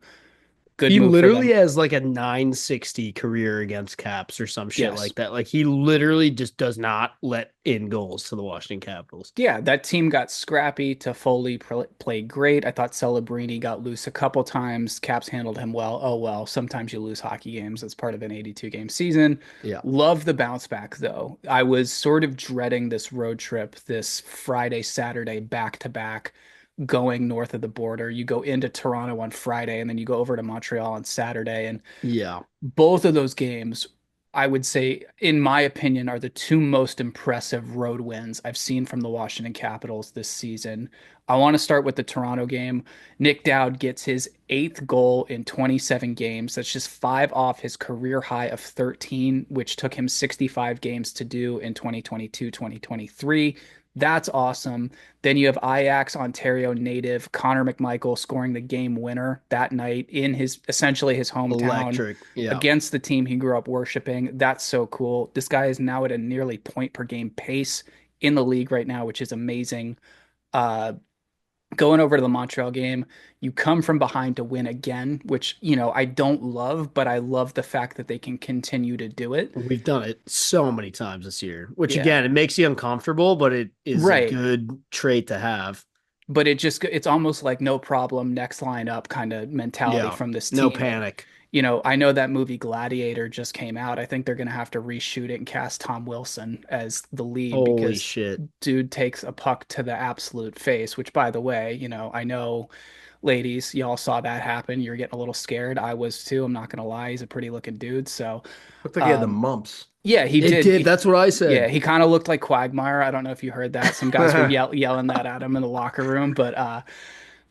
Good
He
move for
literally
them.
has like a 960 career against Caps or some shit
Yes.
like that. Like he literally just does not let in goals to the Washington Capitals.
Yeah, that team got scrappy. Toffoli played great. I thought Celebrini got loose a couple times. Caps handled him well. Oh, well, sometimes you lose hockey games. That's part of an 82 game season.
Yeah.
Love the bounce back, though. I was sort of dreading this road trip, this Friday, Saturday, back to back, going north of the border. You go into Toronto on Friday, and then you go over to Montreal on Saturday. And
Yeah.
both of those games, I would say, in my opinion, are the two most impressive road wins I've seen from the Washington Capitals this season. I want to start with the Toronto game. Nick Dowd gets his 8th goal in 27 games. That's just 5 off his career high of 13, which took him 65 games to do in 2022, 2023. That's awesome. Then you have Ajax Ontario native Connor McMichael scoring the game winner that night in his essentially his hometown
Electric. Yeah.
against the team he grew up worshiping. That's so cool. This guy is now at a nearly point per game pace in the league right now, which is amazing. Uh, Going over to the Montreal game, you come from behind to win again, which, I don't love, but I love the fact that they can continue to do it.
We've done it so many times this year, which
Yeah.
again, it makes you uncomfortable, but it is
Right.
a good trait to have.
But it's almost like no problem, next line up kind of mentality from this team.
No panic.
I know that movie Gladiator just came out. I think they're going to have to reshoot it and cast Tom Wilson as the lead
Holy
because
shit.
dude takes a puck to the absolute face, which by the way, I know ladies, y'all saw that happen. You're getting a little scared. I was too. I'm not going to lie. He's a pretty looking dude. So,
Looked like he had the mumps.
yeah, he
It did. That's what I said.
Yeah, he kind of looked like Quagmire. I don't know if you heard that. Some guys were yelling that at him in the locker room, but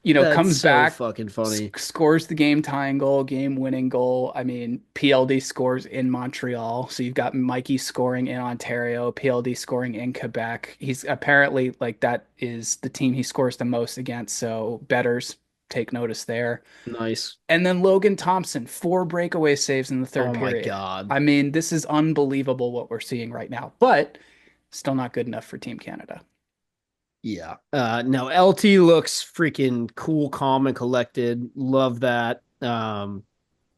That's
comes
so
back,
fucking funny.
scores the game tying goal, game winning goal. I mean, PLD scores in Montreal, so you've got Mikey scoring in Ontario, PLD scoring in Quebec. He's apparently like that is the team he scores the most against. So betters take notice there.
Nice.
And then Logan Thompson, 4 breakaway saves in the third
Oh my
period.
God.
I mean, this is unbelievable what we're seeing right now, but still not good enough for Team Canada.
Yeah. No, LT looks freaking cool, calm, and collected. Love that.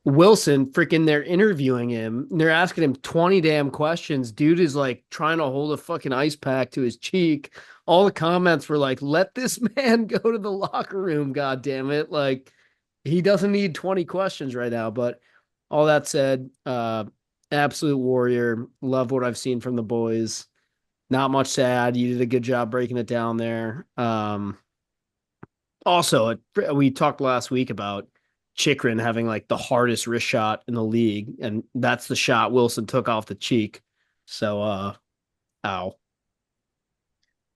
Wilson, freaking, they're interviewing him. They're asking him 20 damn questions. Dude is like trying to hold a fucking ice pack to his cheek. All the comments were like, let this man go to the locker room, god damn it. Like, he doesn't need 20 questions right now. But all that said, absolute warrior. Love what I've seen from the boys. Not much to add. You did a good job breaking it down there. Also, we talked last week about Chikrin having like the hardest wrist shot in the league, and that's the shot Wilson took off the cheek. So, ow.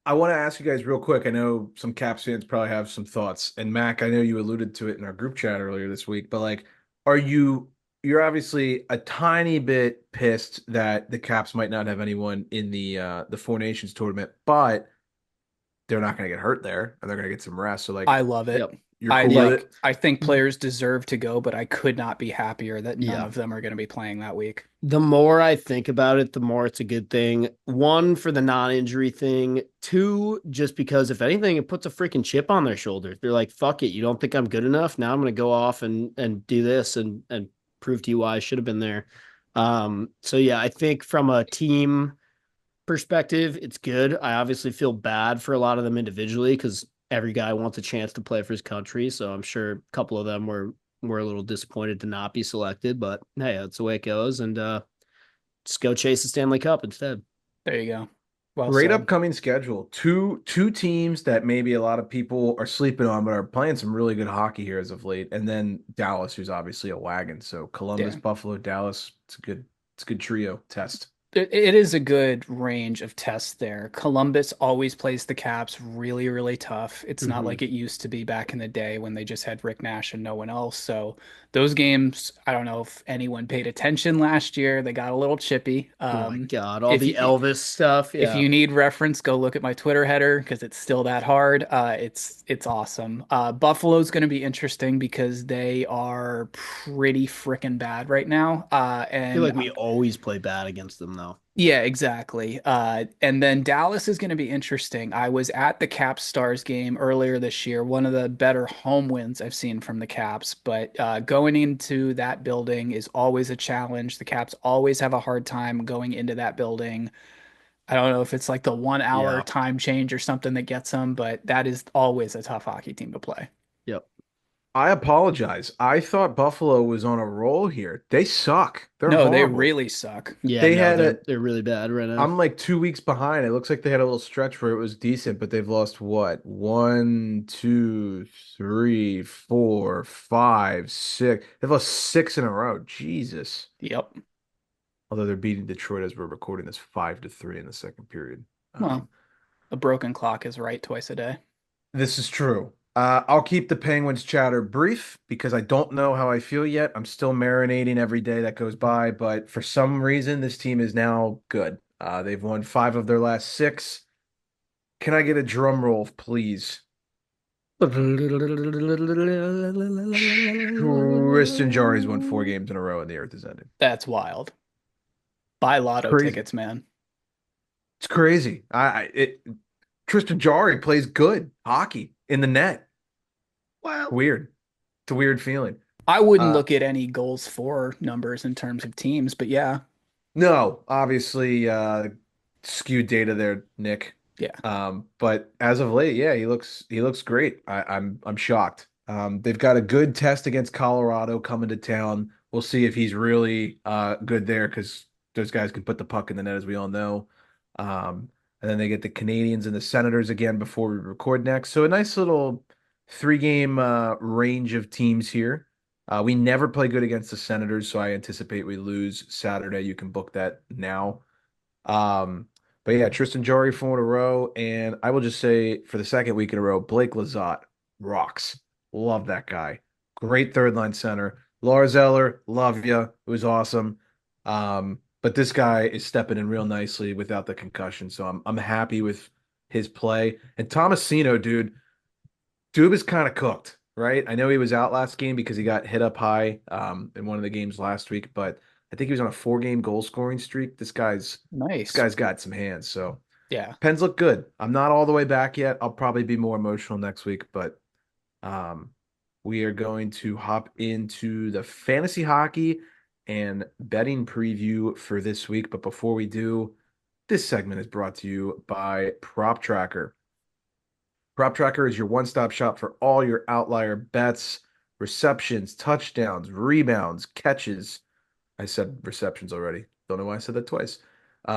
I want to ask you guys real quick. I know some Caps fans probably have some thoughts. And Mac, I know you alluded to it in our group chat earlier this week, but like, are you're obviously a tiny bit pissed that the Caps might not have anyone in the Four Nations tournament, but they're not going to get hurt there and they're going to get some rest. So like,
I love it.
Yep.
you're
I
cool with it?
I think players deserve to go, but I could not be happier that none
Yeah.
of them are going to be playing that week.
The more I think about it, the more it's a good thing. One, for the non-injury thing. Two, just because if anything, it puts a freaking chip on their shoulders. They're like, fuck it, you don't think I'm good enough? Now I'm going to go off and do this and prove to you why I should have been there. So yeah, I think from a team perspective, it's good. I obviously feel bad for a lot of them individually because every guy wants a chance to play for his country. So I'm sure a couple of them were a little disappointed to not be selected, but hey, that's the way it goes. And just go chase the Stanley Cup instead.
There you go. Well
Great
said.
upcoming schedule. Two teams that maybe a lot of people are sleeping on, but are playing some really good hockey here as of late. And then Dallas, who's obviously a wagon. So Columbus,
Yeah.
Buffalo, Dallas. It's a good trio test.
It is a good range of tests there. Columbus always plays the Caps really, really tough. It's not like it used to be back in the day when they just had Rick Nash and no one else. So those games, I don't know if anyone paid attention last year. They got a little chippy.
Oh my God. All
If
the
you,
Elvis stuff.
if
Yeah.
you need reference, go look at my Twitter header because it's still that hard. It's awesome. Buffalo's going to be interesting because they are pretty freaking bad right now.
I feel
And
like we always play bad against them, though.
yeah, exactly. And then Dallas is going to be interesting. I was at the Caps Stars game earlier this year, one of the better home wins I've seen from the Caps. But going into that building is always a challenge. The Caps always have a hard time going into that building. I don't know if it's like the 1 hour
Yeah.
time change or something that gets them, but that is always a tough hockey team to play.
Yep.
I apologize. I thought Buffalo was on a roll here. They suck. They're
No, they
horrible.
really suck.
Yeah.
They
No,
had
they're really bad right now.
I'm like 2 weeks behind. It looks like they had a little stretch where it was decent, but they've lost what? One, two, three, four, five, six. They've lost six in a row. Jesus.
Yep.
Although they're beating Detroit as we're recording this 5-3 in the second period.
Well, a broken clock is right twice a day.
This is true. I'll keep the Penguins chatter brief because I don't know how I feel yet. I'm still marinating every day that goes by, but for some reason, this team is now good. They've won 5 of their last 6. Can I get a drum roll, please? Tristan Jarry's won 4 games in a row and the earth is ending.
That's wild. Buy lotto
Crazy.
tickets, man.
It's crazy. Tristan Jarry plays good hockey in the net.
Wow.
Weird. It's a weird feeling.
I wouldn't look at any goals for numbers in terms of teams, but yeah.
No, obviously skewed data there, Nick.
Yeah.
But as of late, yeah, he looks great. I'm shocked. They've got a good test against Colorado coming to town. We'll see if he's really good there because those guys can put the puck in the net, as we all know. And then they get the Canadians and the Senators again before we record next. So a nice little 3-game range of teams here. We never play good against the Senators, so I anticipate we lose Saturday. You can book that now. But yeah, Tristan Jarry 4 in a row, and I will just say for the second week in a row, Blake Lizotte rocks. Love that guy. Great third line center. Lars Eller, love you. It was awesome. But this guy is stepping in real nicely without the concussion, so I'm happy with his play. And Tomasino, dude is kind of cooked right? I know he was out last game because he got hit up high in one of the games last week, but I think he was on a 4-game goal scoring streak. This
Nice.
guy's got some hands. So
Yeah.
Pens look good. I'm not all the way back yet. I'll probably be more emotional next week, but um, we are going to hop into the fantasy hockey and betting preview for this week. But before we do, this segment is brought to you by Prop Tracker. Prop Tracker is your one-stop shop for all your outlier bets, receptions, touchdowns, rebounds, catches. I said receptions already. Don't know why I said that twice.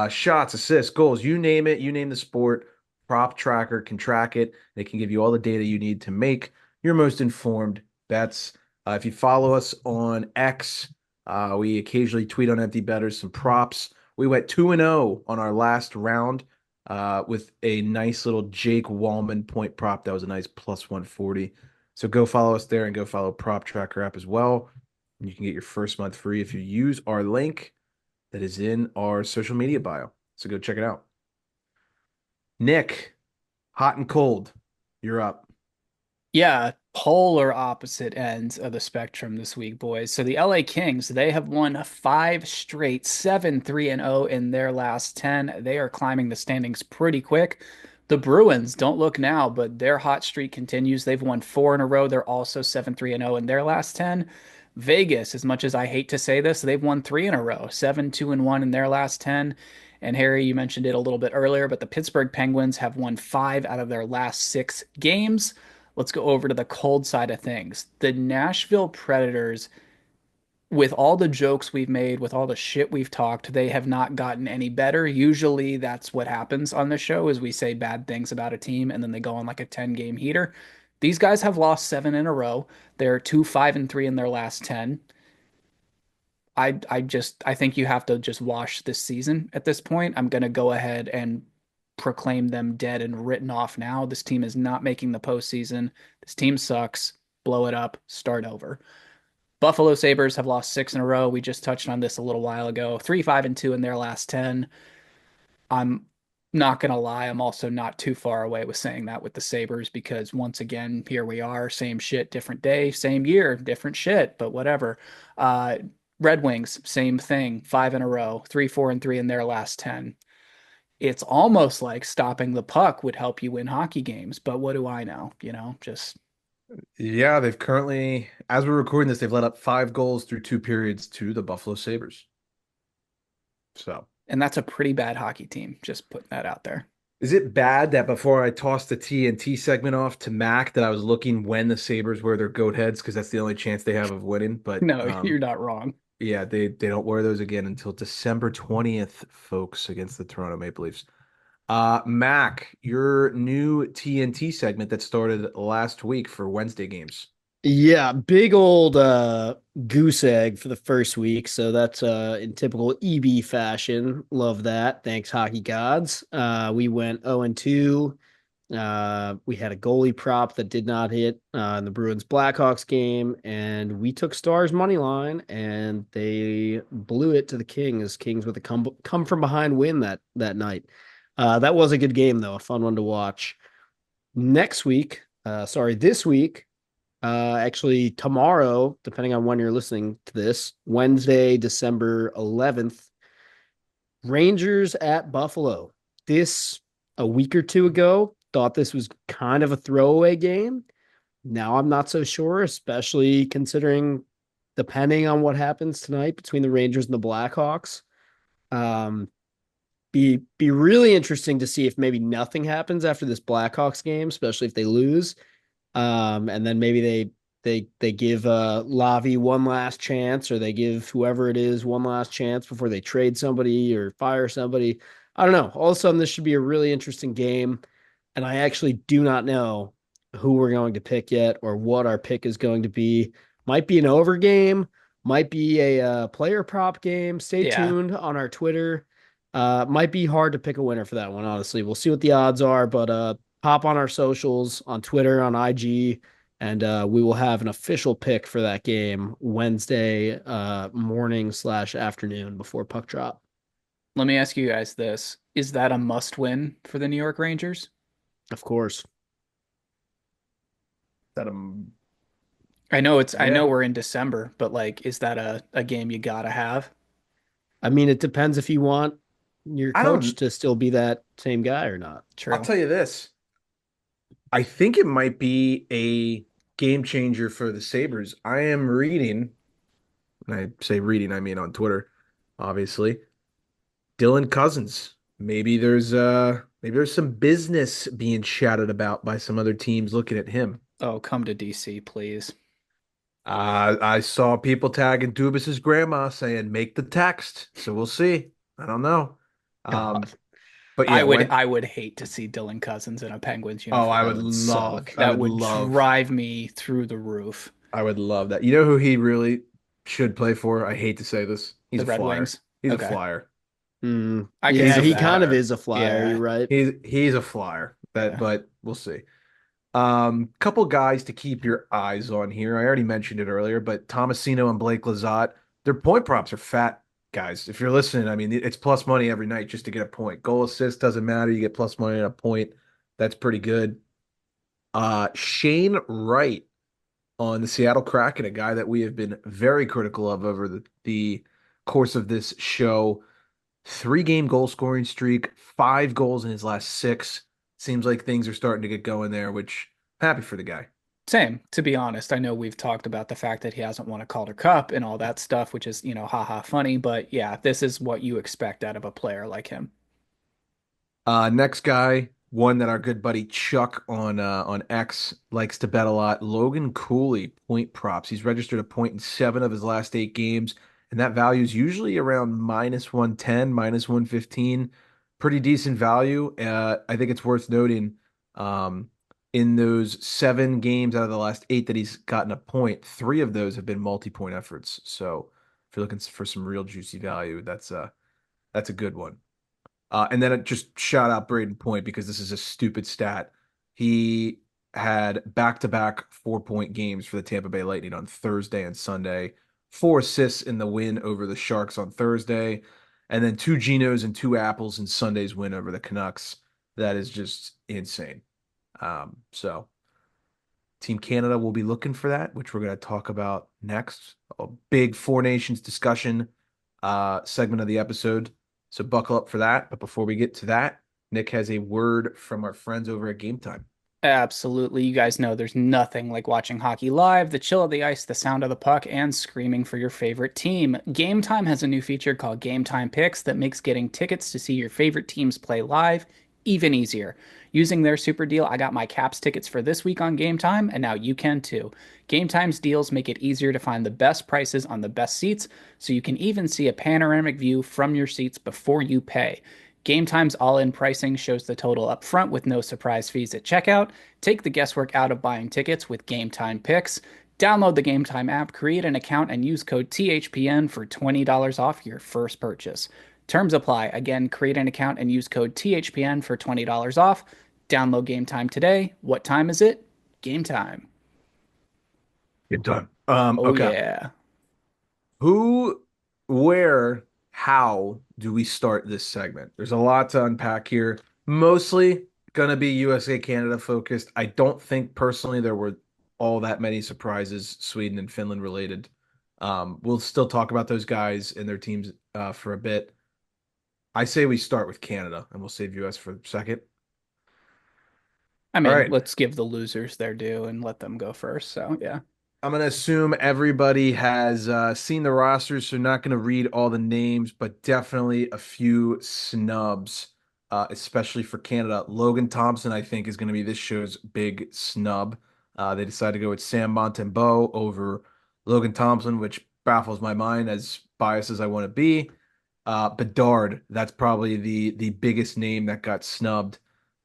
Shots, assists, goals, you name it, you name the sport. Prop Tracker can track it. They can give you all the data you need to make your most informed bets. If you follow us on X, we occasionally tweet on Empty Betters some props. We went 2-0 on our last round with a nice little Jake Wallman point prop. That was a nice plus 140. So go follow us there and go follow Prop Tracker app as well. And you can get your first month free if you use our link that is in our social media bio. So go check it out. Nick, hot and cold, you're up.
Yeah, polar opposite ends of the spectrum this week, boys. So the LA Kings, they have won five straight, 7-3-0 in their last 10. They are climbing the standings pretty quick. The Bruins don't look now, but their hot streak continues. They've won four in a row. They're also 7-3-0 in their last 10. Vegas, as much as I hate to say this, they've won three in a row, 7-2-1 in their last 10. And Harry, you mentioned it a little bit earlier, but the Pittsburgh Penguins have won five out of their last six games. Let's go over to the cold side of things. The Nashville Predators, with all the jokes we've made, with all the shit we've talked, they have not gotten any better. Usually that's what happens on the show is we say bad things about a team and then they go on like a 10-game heater. These guys have lost seven in a row. They're 2-5-3 in their last 10. I think you have to just wash this season at this point. I'm gonna go ahead and proclaim them dead and written off now. This team is not making the postseason. This team sucks. Blow it up. Start over. Buffalo Sabres have lost six in a row. We just touched on this a little while ago. 3-5-2 in their last 10. I'm not going to lie. I'm also not too far away with saying that with the Sabres because once again, here we are. Same shit, different day, same year, different shit, but whatever. Uh, Red Wings, same thing. Five in a row. 3-4-3 in their last 10. It's almost like stopping the puck would help you win hockey games, but what do I know? Just
Yeah, they've currently, as we're recording this, they've let up 5 goals through 2 periods to the Buffalo Sabres. So,
and that's a pretty bad hockey team. Just putting that out there.
is it bad that before I tossed the TNT segment off to Mac that I was looking when the Sabres wear their goat heads because that's the only chance they have of winning? But
No, you're not wrong.
yeah, they don't wear those again until December 20th, folks, against the Toronto Maple Leafs. Mac, your new TNT segment that started last week for Wednesday games.
Yeah, big old goose egg for the first week. So that's in typical EB fashion. Love that. Thanks, hockey gods. We went 0-2. We had a goalie prop that did not hit in the Bruins Blackhawks game, and we took Stars money line, and they blew it to the Kings. Kings with a come from behind win that night. That was a good game though, a fun one to watch. This week. Actually, tomorrow, depending on when you're listening to this, Wednesday, December 11th, Rangers at Buffalo. This, a week or two ago, thought this was kind of a throwaway game. Now I'm not so sure, especially considering depending on what happens tonight between the Rangers and the Blackhawks. Be really interesting to see if maybe nothing happens after this Blackhawks game, especially if they lose. And then maybe they give Lavi one last chance, or they give whoever it is one last chance before they trade somebody or fire somebody. I don't know. All of a sudden, this should be a really interesting game, and I actually do not know who we're going to pick yet or what our pick is going to be. Might be an over game, might be a player prop game. Stay
Yeah.
tuned on our Twitter. Might be hard to pick a winner for that one, honestly. We'll see what the odds are, but hop on our socials, on Twitter, on IG, and we will have an official pick for that game Wednesday morning/afternoon before puck drop.
Let me ask you guys this. Is that a must win for the New York Rangers?
Of course.
Is that a
I know
Yeah.
we're in December, but like, is that a game you gotta have?
I mean, it depends if you want your
I
coach
don't,
to still be that same guy or not.
I'll
True.
tell you this. I think it might be a game changer for the Sabres. I am reading, and I say reading, I mean on Twitter, obviously. Dylan Cousins. Maybe there's some business being shouted about by some other teams looking at him.
Oh, come to DC, please.
I saw people tagging Dubas's grandma saying make the text. So we'll see. I don't know. Um,
God.
but yeah, when
I would hate to see Dylan Cousins in a Penguins
oh,
uniform.
That would suck.
I
That
would
would
love,
drive me through the roof.
I would love that. You know who he really should play for? I hate to say this. He's
The
a
Red
flyer.
Wings.
He's a
Okay.
flyer.
I can
He's
Yeah,
a
see
he
that.
kind of
flyer.
is a flyer.
Yeah.
You're right.
He's a flyer. That,
Yeah.
but we'll see. Couple guys to keep your eyes on here. I already mentioned it earlier, but Tomasino and Blake Lizotte, their point props are fat, guys. If you're listening, I mean, it's plus money every night just to get a point. Goal assist doesn't matter. You get plus money on a point. That's pretty good. Shane Wright on the Seattle Kraken, a guy that we have been very critical of over the course of this show. 3 game goal scoring streak, 5 goals in his last 6. Seems like things are starting to get going there, which happy for the guy.
Same, to be honest. I know we've talked about the fact that he hasn't won a Calder Cup and all that stuff, which is, haha funny, but yeah, this is what you expect out of a player like him.
Next guy, one that our good buddy Chuck on X likes to bet a lot. Logan Cooley, point props. He's registered a point in 7 of his last 8 games, and that value is usually around -110, -115. Pretty decent value. I think it's worth noting, um, in those 7 games out of the last 8 that he's gotten a point, 3 of those have been multi-point efforts. So if you're looking for some real juicy value, that's a good one. And then it just shout out Braden Point because this is a stupid stat. He had back-to-back 4-point games for the Tampa Bay Lightning on Thursday and Sunday. 4 assists in the win over the Sharks on Thursday, and then 2 Genos and 2 apples in Sunday's win over the Canucks. That is just insane. So Team Canada will be looking for that, which we're going to talk about next. A big Four Nations discussion segment of the episode. So buckle up for that. But before we get to that, Nick has a word from our friends over at Gametime.
Absolutely. You guys know there's nothing like watching hockey live, the chill of the ice, the sound of the puck, and screaming for your favorite team. Game Time has a new feature called Game Time Picks that makes getting tickets to see your favorite teams play live even easier. Using their super deal, I got my Caps tickets for this week on Game Time, and now you can too. Game Time's deals make it easier to find the best prices on the best seats, so you can even see a panoramic view from your seats before you pay. Game Time's all-in pricing shows the total up front with no surprise fees at checkout. Take the guesswork out of buying tickets with Game Time Picks. Download the Game Time app, create an account, and use code THPN for $20 off your first purchase. Terms apply. Again, create an account and use code THPN for $20 off. Download Game Time today. What time is it? Game Time.
You're done.
Oh,
Okay.
yeah.
Who, where, how do we start this segment? There's a lot to unpack here. Mostly gonna be USA Canada focused. I don't think personally there were all that many surprises, Sweden and Finland related. We'll still talk about those guys and their teams for a bit. I say we start with Canada and we'll save US for a second.
I
All
mean,
right.
let's give the losers their due and let them go first. So, yeah.
I'm going to assume everybody has seen the rosters, so not going to read all the names, but definitely a few snubs, especially for Canada. Logan Thompson, I think, is going to be this show's big snub. They decided to go with Sam Montembeault over Logan Thompson, which baffles my mind as biased as I want to be. Bedard, that's probably the biggest name that got snubbed.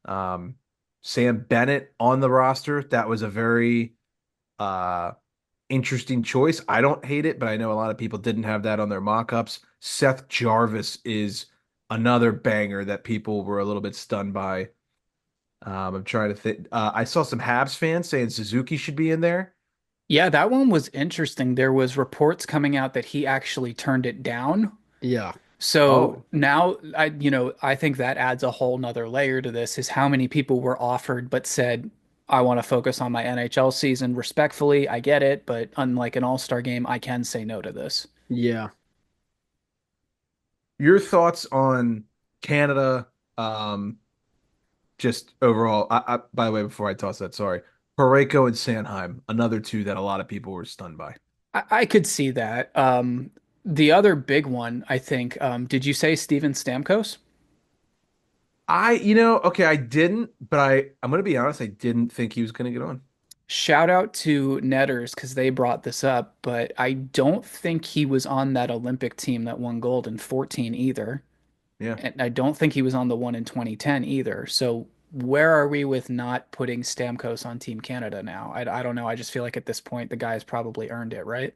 Um, Sam Bennett on the roster, that was a very uh interesting choice. I don't hate it, but I know a lot of people didn't have that on their mock-ups. Seth Jarvis is another banger that people were a little bit stunned by. I'm trying to think. I saw some Habs fans saying Suzuki should be in there.
Yeah, that one was interesting. There was reports coming out that he actually turned it down.
Yeah.
So
Oh,
now I think that adds a whole nother layer to this is how many people were offered but said, I want to focus on my NHL season respectfully. I get it, but unlike an all-star game, I can say no to this.
Yeah.
Your thoughts on Canada, um, just overall. By the way, before I toss that, sorry. Parayko and Sanheim, another two that a lot of people were stunned by.
I could see that. The other big one, I think, did you say Steven Stamkos?
Okay, I didn't, but I'm gonna be honest, I didn't think he was gonna get on.
Shout out to Netters because they brought this up, but I don't think he was on that Olympic team that won gold in 14 either.
Yeah.
And I don't think he was on the one in 2010 either. So where are we with not putting Stamkos on Team Canada now? I don't know. I just feel like at this point the guy has probably earned it, right?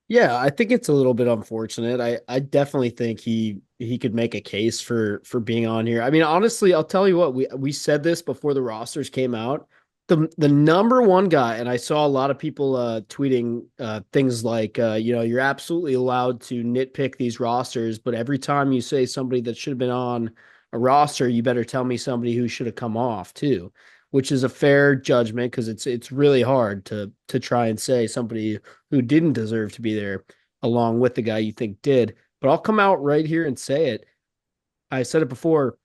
Yeah, I think it's a little bit unfortunate. I definitely think he could make a case for being on here. I mean, honestly, I'll tell you what, we said this before the rosters came out. The number one guy, and I saw a lot of people tweeting things like you're absolutely allowed to nitpick these rosters, but every time you say somebody that should have been on a roster, you better tell me somebody who should have come off too, which is a fair judgment because it's really hard to try and say somebody who didn't deserve to be there along with the guy you think did. But I'll come out right here and say it. I said it before.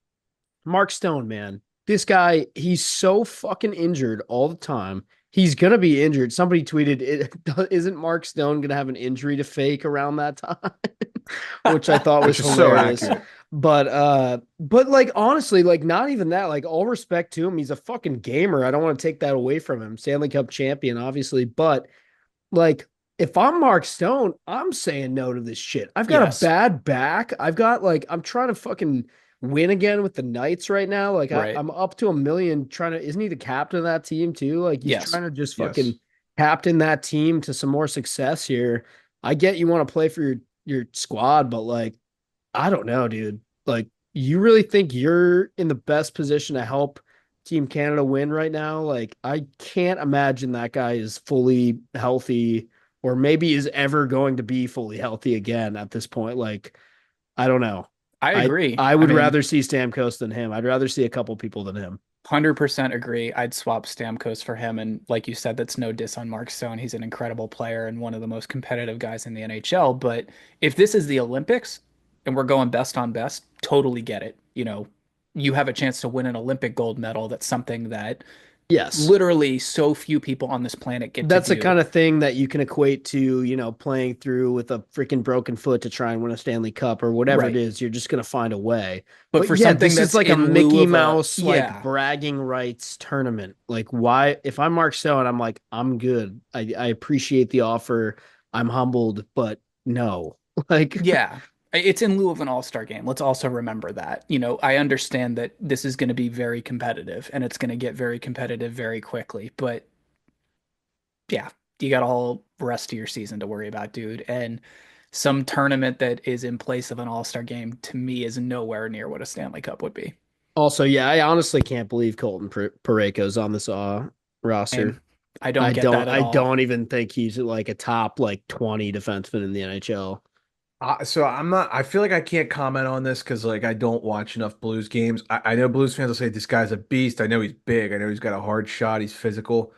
Mark Stone, man, this guy, he's so fucking injured all the time. He's going to be injured. Somebody tweeted, isn't Mark Stone going to have an injury to fake around that time? Which I thought was
Which is so
hilarious.
accurate.
But like honestly, like not even that, like all respect to him. He's a fucking gamer. I don't want to take that away from him. Stanley Cup champion, obviously, but like if I'm Mark Stone, I'm saying no to this shit. I've got a
Yes.
bad back. I've got like I'm trying to fucking win again with the Knights right now. Like
Right.
I'm up to 1 million trying to, isn't he the captain of that team too? Like he's
Yes.
trying to just
Yes.
fucking captain that team to some more success here. I get you want to play for your squad, but like I don't know, dude. Like you really think you're in the best position to help Team Canada win right now? Like I can't imagine that guy is fully healthy or maybe is ever going to be fully healthy again at this point. Like I don't know.
I agree.
I
I
would
mean,
rather see Stamkos than him. I'd rather see a couple people than him.
100% agree. I'd swap Stamkos for him. And like you said, that's no diss on Mark Stone. He's an incredible player and one of the most competitive guys in the NHL. But if this is the Olympics and we're going best on best, totally get it. You have a chance to win an Olympic gold medal. That's something that
Yes.
literally so few people on this planet get
That's
to
the
do.
kind of thing that you can equate to, playing through with a freaking broken foot to try and win a Stanley Cup or whatever it
Right.
is. You're just going to find a way.
But
But
for
yeah,
something
this is
that's
like a
in lieu
Mickey
of a,
Mouse, like
yeah,
bragging rights tournament. Like, why? If I'm Mark Stone, I'm like, I'm good. I appreciate the offer. I'm humbled, but no. Like,
yeah, it's in lieu of an all-star game. Let's also remember that. I understand that this is going to be very competitive and it's going to get very competitive very quickly. But yeah, you got a whole rest of your season to worry about, dude. And some tournament that is in place of an all-star game to me is nowhere near what a Stanley Cup would be.
also, yeah, I honestly can't believe Colton Parayko's on this
And
roster.
I don't get that at
I
all.
don't even think he's like a top like 20 defenseman in the NHL.
So I'm not. I feel like I can't comment on this because like I don't watch enough Blues games. I know Blues fans will say this guy's a beast. I know he's big. I know he's got a hard shot. He's physical.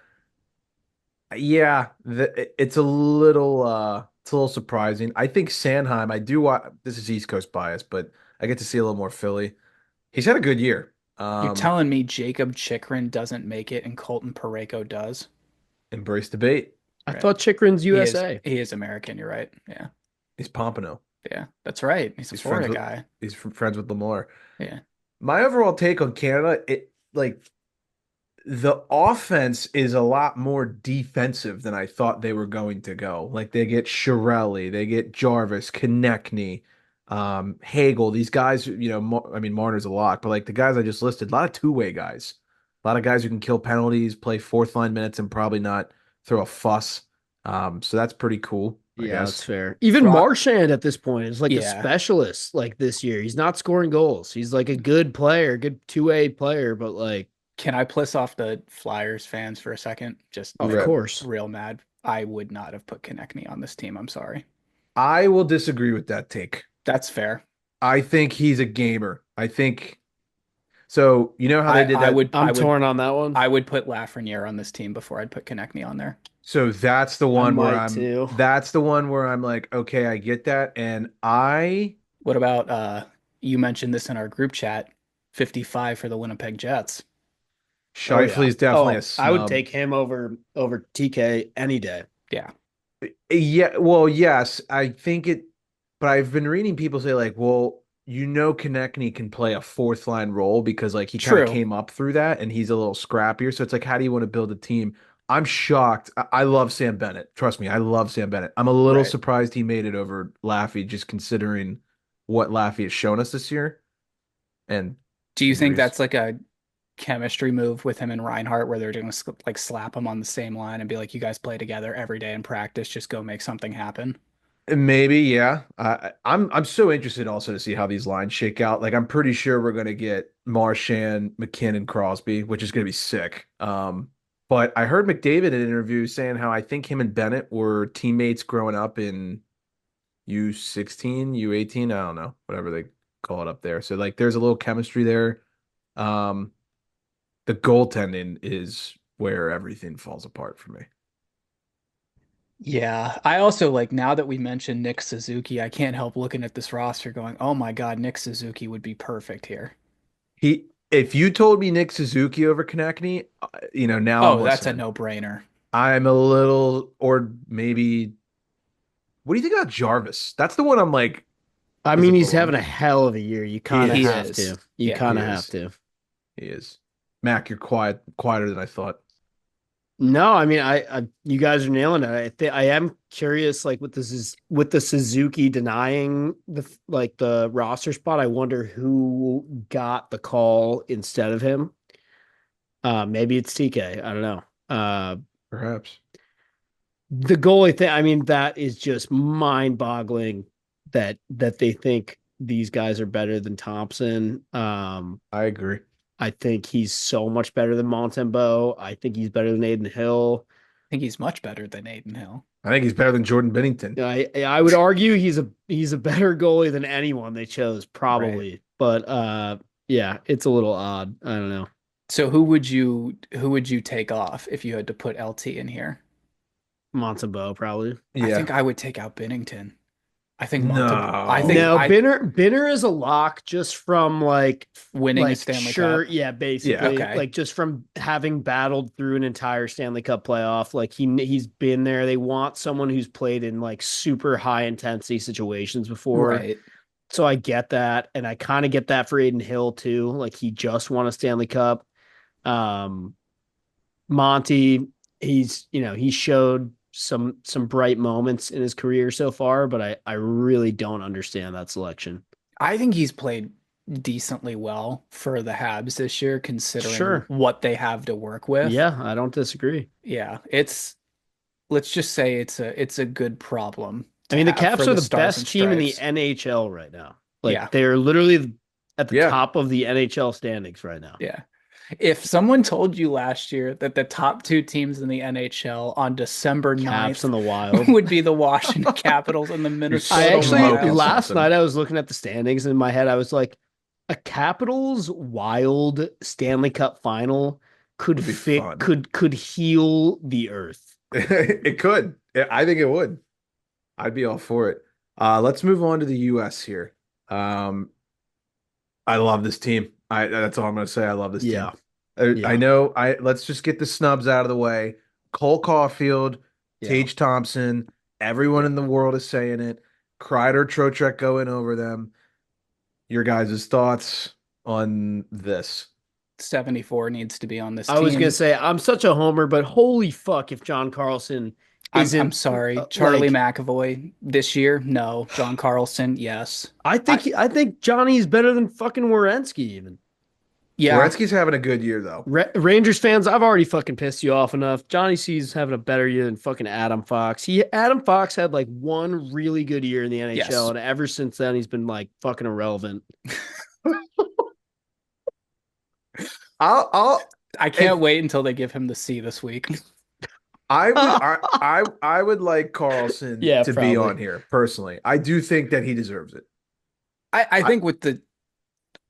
Yeah, it's a little surprising. I think Sanheim. I do watch. This is East Coast bias, but I get to see a little more Philly. He's had a good year.
You're telling me Jacob Chikrin doesn't make it and Colton Parayko does?
Embrace debate.
I
Right.
thought Chikrin's
He is
USA.
he is American, you're right. Yeah.
He's Pompano.
Yeah, that's right. He's a
He's friends
Florida
with
guy.
friends with Lamar.
Yeah.
My overall take on Canada, it like the offense is a lot more defensive than I thought they were going to go. Like they get Shirelli, they get Jarvis, Konechny, Hagel. These guys, I mean Marner's a lot, but like the guys I just listed, a lot of two-way guys, a lot of guys who can kill penalties, play fourth line minutes, and probably not throw a fuss. So that's pretty cool, I
Yeah, that's
guess.
fair. Even
Rock,
Marchand at this point is like a
Yeah.
specialist like this year. He's not scoring goals. He's like a good player, good two-way player, but like,
Can I piss off the Flyers fans for a second? Just
of
Right.
course.
real mad. I would not have put Konechny on this team. I'm sorry.
I will disagree with that take.
That's fair.
I think he's a gamer. I think So you know how they did
I
that?
would
I'm torn on that one.
I would put Lafreniere on this team before I'd put Konechny on there.
So that's the
I
one where
might too.
that's the one where I'm like, okay, I get that. And
What about you mentioned this in our group chat, 55 for the Winnipeg Jets.
Oh
Shifley
yeah.
is definitely a
I would
snub.
take him over TK any day.
Yeah.
Yeah, well, yes, I think it, but I've been reading people say like, well, Konechny can play a fourth line role because like he kind of
True.
came up through that and he's a little scrappier. So it's like, how do you want to build a team? I'm shocked. I love Sam Bennett. Trust me, I love Sam Bennett. I'm a little
Right.
surprised he made it over Laffy, just considering what Laffy has shown us this year and
Do you think
injuries.
that's like a chemistry move with him and Reinhardt where they're going to like slap him on the same line and be like, you guys play together every day in practice, just go make something happen?
Maybe, yeah. I'm so interested also to see how these lines shake out. Like I'm pretty sure we're gonna get Marchand, McKinnon, Crosby, which is gonna be sick. But I heard McDavid in an interview saying how I think him and Bennett were teammates growing up in U16, U18, I don't know, whatever they call it up there. So like there's a little chemistry there. Um, the goaltending is where everything falls apart for me.
Yeah, I also like now that we mentioned Nick Suzuki, I can't help looking at this roster going, "Oh my God, Nick Suzuki would be perfect here."
If you told me Nick Suzuki over Konechny, now I'm
Oh, that's a
listening.
no-brainer.
I'm a little, or maybe, what do you think about Jarvis? That's the one I'm like,
I
does
mean,
it
he's
belong
having a
here?
hell of a year. You kind of
He
have
is.
to. You
Yeah,
kind
He
of have
is.
to.
He is. Mac, you're quieter than I thought.
No, I mean, you guys are nailing it. I am curious, like with the Suzuki denying the roster spot. I wonder who got the call instead of him. Maybe it's TK. I don't know.
Perhaps.
The goalie thing. I mean, that is just mind-boggling that they think these guys are better than Thompson.
I agree.
I think he's so much better than Montembeau. I think he's better than Aiden Hill.
I think he's much better than Aiden Hill.
I think he's better than Jordan Bennington.
I would argue he's a better goalie than anyone they chose, probably.
Right.
But yeah, it's a little odd. I don't know.
So who would you take off if you had to put LT in here?
Montembeau, probably.
I
Yeah.
think I would take out Binnington. I think I
No.
think
No,
I
Binner is a lock just from
winning a Stanley Cup.
yeah, basically,
Yeah, okay.
like just from having battled through an entire Stanley Cup playoff. Like he's been there. They want someone who's played in like super high intensity situations before.
Right.
So I get that, and I kind of get that for Aiden Hill too. Like he just won a Stanley Cup. Um, Monty, he showed some bright moments in his career so far, but I really don't understand that selection.
I think he's played decently well for the Habs this year, considering
Sure.
what they have to work with.
Yeah, I don't disagree.
Yeah, let's just say it's a good problem
I mean, the
to have
Caps
for
are the
Stars
best
and
team in the
Stripes.
NHL right now. Like
Yeah.
they're literally at the
Yeah.
top of the NHL standings right now.
Yeah. If someone told you last year that the top two teams in the NHL on December
Caps
9th
and the Wild.
would be the Washington Capitals and the Minnesota
I actually
Wild.
last
something.
night I was looking at the standings and in my head I was like, a Capitals Wild Stanley Cup final could
Would be fun.
could heal the earth.
It could. I think it would. I'd be all for it. Let's move on to the US here. I love this team. That's all I'm going to say. I love this
Yeah.
team.
Yeah.
I know. Let's just get the snubs out of the way. Cole Caulfield,
Yeah.
Tage Thompson. Everyone in the world is saying it. Kreider, Trocheck going over them. Your guys' thoughts on this?
74 needs to be on this
I was
team.
gonna say I'm such a homer, but holy fuck if John Carlson isn't
I'm sorry. Charlie McAvoy this year? No. John Carlson? Yes.
I think Johnny's better than fucking Werenski even.
Yeah.
Werenski's having a good year though.
Rangers fans, I've already fucking pissed you off enough. Johnny C's having a better year than fucking Adam Fox. Adam Fox had like one really good year in the NHL,
Yes.
and ever since then he's been like fucking irrelevant.
I can't wait until they give him the C this week.
I would like Carlson
Yeah,
to
probably.
be on here personally. I do think that he deserves it.
I think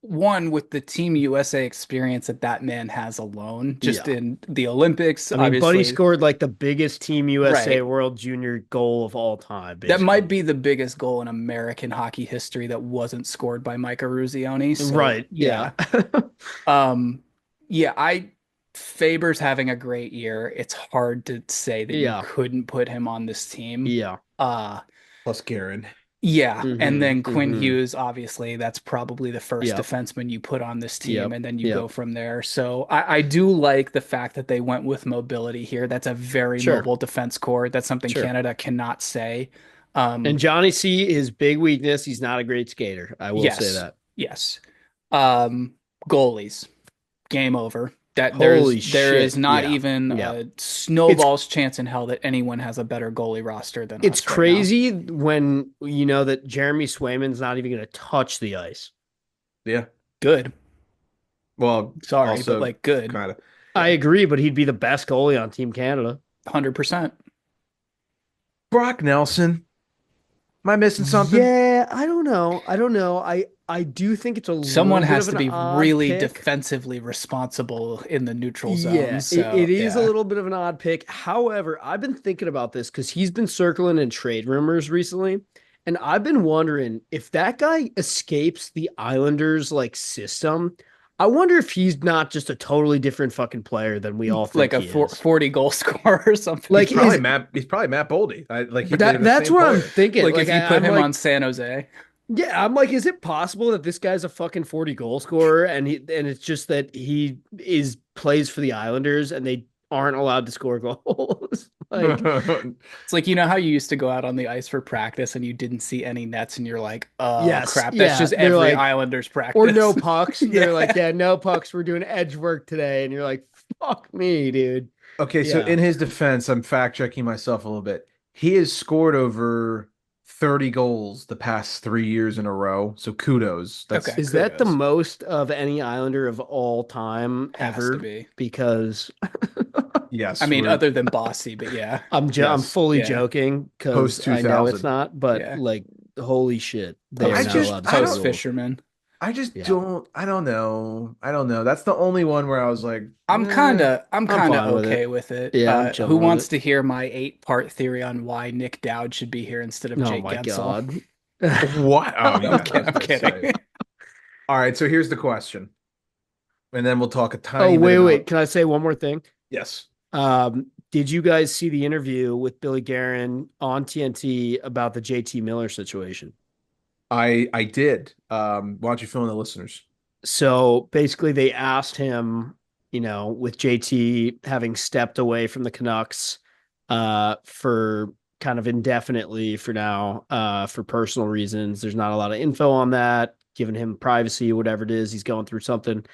one, with the Team USA experience that man has alone, just
Yeah.
in the Olympics,
I mean, Buddy
obviously.
scored like the biggest Team USA
Right.
World Junior goal of all time,
That might
basically.
be the biggest goal in American hockey history that wasn't scored by Micah Ruzioni. So
Right. Yeah.
yeah. Um, yeah, Faber's having a great year. It's hard to say that you
Yeah.
couldn't put him on this team.
Yeah.
Uh,
Plus Garen.
yeah, and
Mm-hmm.
then Quinn
Mm-hmm.
Hughes, obviously, that's probably the first
Yep.
defenseman you put on this team,
Yep.
and then you
Yep.
go from there. So I do like the fact that they went with mobility here. That's a very
Sure.
mobile defense core. That's something
Sure.
Canada cannot say.
And Johnny C, his big weakness, he's not a great skater. I will say
Yes,
that.
yes. Goalies, game over. That
Holy
there
shit.
is not
Yeah.
even
Yeah.
a snowball's chance in hell that anyone has a better goalie roster than
It's
us right now.
crazy when you know that Jeremy Swayman's not even going to touch the ice.
Yeah.
Good.
Well,
Sorry,
also
but like good.
kind of.
I agree, but he'd be the best goalie on Team Canada.
100%.
Brock Nelson. Am I missing something?
Yeah, I don't know. I do think it's a
Someone
little bit
has
of
to
an
be
odd
really
pick.
defensively responsible in the neutral zone.
Yeah,
So,
it is a
yeah.
little bit of an odd pick. However, I've been thinking about this because he's been circling in trade rumors recently. And I've been wondering if that guy escapes the Islanders like system. I wonder if he's not just a totally different fucking player than we all think
Like a
he is.
40 goal scorer or something.
Like,
He's probably
is-
Matt. He's probably Matt Boldy.
That's what I'm thinking.
Like if you put
I'm
him
like,
on San Jose.
yeah, I'm like, is it possible that this guy's a fucking 40 goal scorer and it's just that he plays for the Islanders and they aren't allowed to score goals? Like,
It's like, you know how you used to go out on the ice for practice and you didn't see any nets and you're like, oh
yes,
crap,
yeah,
that's just
they're
every
like-
Islanders practice.
or no pucks.
Yeah.
They're like, yeah, no pucks. We're doing edge work today. And you're like, fuck me, dude.
Okay, so
Yeah.
in his defense, I'm fact checking myself a little bit. He has scored over 30 goals the past 3 years in a row. So kudos.
Okay.
Is that the
kudos.
most of any Islander of all time
Has
ever?
to be.
Because
Yes.
I mean,
we're-
other than Bossy, but yeah.
I'm
Yes.
fully
Yeah.
joking because
Post
I know it's
2000.
not, but
Yeah.
like, holy shit, they
I
are not
just-
allowed to
I
score
don't-
Post
goals.
Fisherman.
I just
Yeah.
don't. I don't know. That's the only one where I was like,
I'm kind of
fine with
okay
it.
with it.
Yeah, I'm chilling
who
with
wants
it.
to hear my 8-part theory on why Nick Dowd should be here instead of
Oh
Jake
my
Gensel?
god.
what? Oh, yeah,
I'm kidding. I'm
that's
kidding.
right. All right. So here's the question, and then we'll talk a tiny
Oh,
bit
wait.
about-
Can I say one more thing?
Yes.
Did you guys see the interview with Billy Guerin on TNT about the JT Miller situation?
I did. Why don't you fill in the listeners?
So basically, they asked him, with JT having stepped away from the Canucks for kind of indefinitely for now, for personal reasons. There's not a lot of info on that, giving him privacy, whatever it is. He's going through something.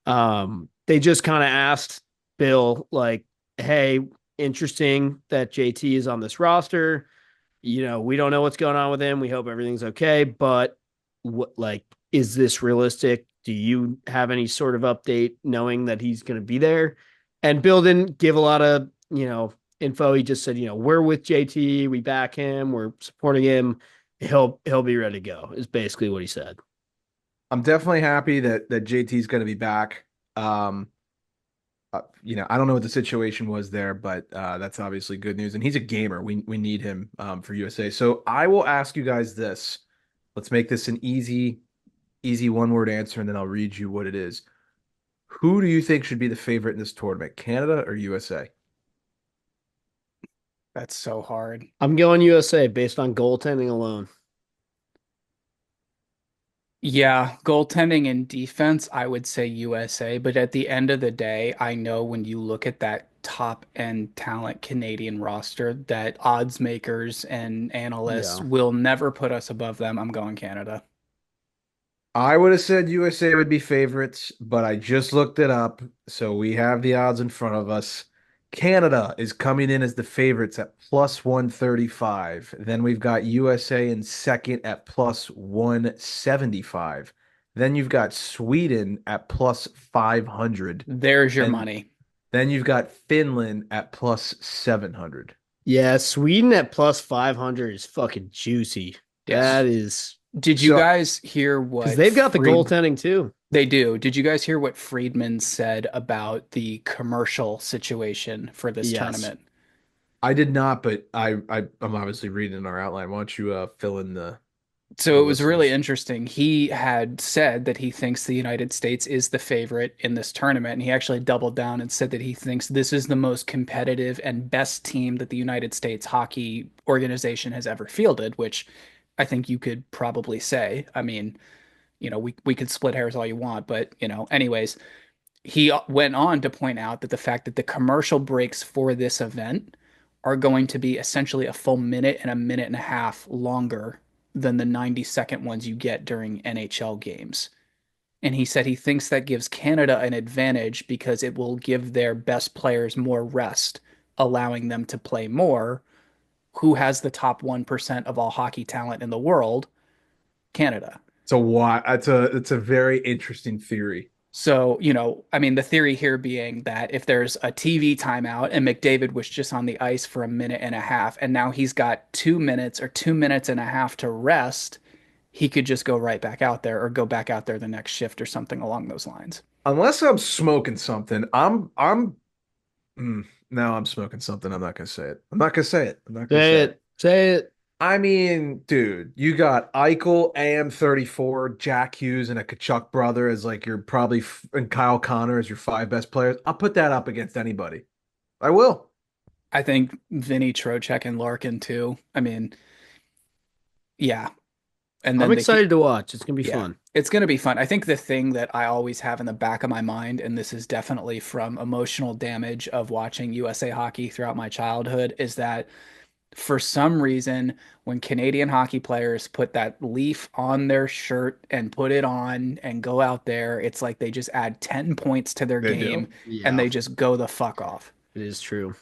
They just kind of asked Bill, like, hey, interesting that JT is on this roster. We don't know what's going on with him. We hope everything's okay. But is this realistic? Do you have any sort of update knowing that he's going to be there? And Bill didn't give a lot of, info. He just said, we're with JT. We back him. We're supporting him. He'll be ready to go is basically what he said.
I'm definitely happy that JT's going to be back. I don't know what the situation was there, but that's obviously good news. And he's a gamer. We need him for USA. So I will ask you guys this. Let's make this an easy one-word answer, and then I'll read you what it is. Who do you think should be the favorite in this tournament, Canada or USA?
That's so hard.
I'm going USA based on goaltending alone.
Yeah, goaltending and defense, I would say USA. But at the end of the day, I know when you look at that top end talent Canadian roster, that odds makers and analysts will never put us above them. I'm going Canada.
I would have said USA would be favorites, but I just looked it up. So we have the odds in front of us. Canada is coming in as the favorites at plus 135. Then we've got USA in second at plus 175. Then you've got Sweden at plus 500.
There's your
And
money.
Then you've got Finland at plus 700.
Yeah, Sweden at plus 500 is fucking juicy.
Yes.
That is
Did you
So
guys hear
Because
what
they've got the
Fried
goaltending too.
they do? Did you guys hear what Friedman said about the commercial situation for this
Yes.
tournament?
I did not, but I'm obviously reading in our outline. Why don't you fill in
So
the
it was really
listeners?
interesting. He had said that he thinks the United States is the favorite in this tournament, and he actually doubled down and said that he thinks this is the most competitive and best team that the United States hockey organization has ever fielded, which I think you could probably say. I mean, we could split hairs all you want, but anyways, he went on to point out that the fact that the commercial breaks for this event are going to be essentially a full minute and a minute and a half longer than the 90-second ones you get during NHL games. And he said he thinks that gives Canada an advantage because it will give their best players more rest, allowing them to play more. Who has the top 1% of all hockey talent in the world? Canada.
So why it's a very interesting theory.
So, I mean, the theory here being that if there's a TV timeout and McDavid was just on the ice for a minute and a half, and now he's got 2 minutes or 2 minutes and a half to rest, he could just go right back out there or go back out there the next shift or something along those lines.
Unless I'm smoking something, no, I'm smoking something. I'm not gonna say it. I'm not gonna say it. I'm not gonna
Say
say it.
it. Say it.
I mean, dude, you got Eichel, AM34, Jack Hughes, and a Kachuk brother as like your probably and Kyle Connor as your five best players. I'll put that up against anybody. I will.
I think Vinny Trocheck and Larkin too. I mean, yeah. And
I'm
then
excited to watch. It's gonna be
yeah,
fun.
it's going to be fun. I think the thing that I always have in the back of my mind, and this is definitely from emotional damage of watching USA hockey throughout my childhood, is that for some reason, when Canadian hockey players put that leaf on their shirt and put it on and go out there, it's like they just add 10 points to their
They
game
do.
and
Yeah,
they just go the fuck off.
it is true.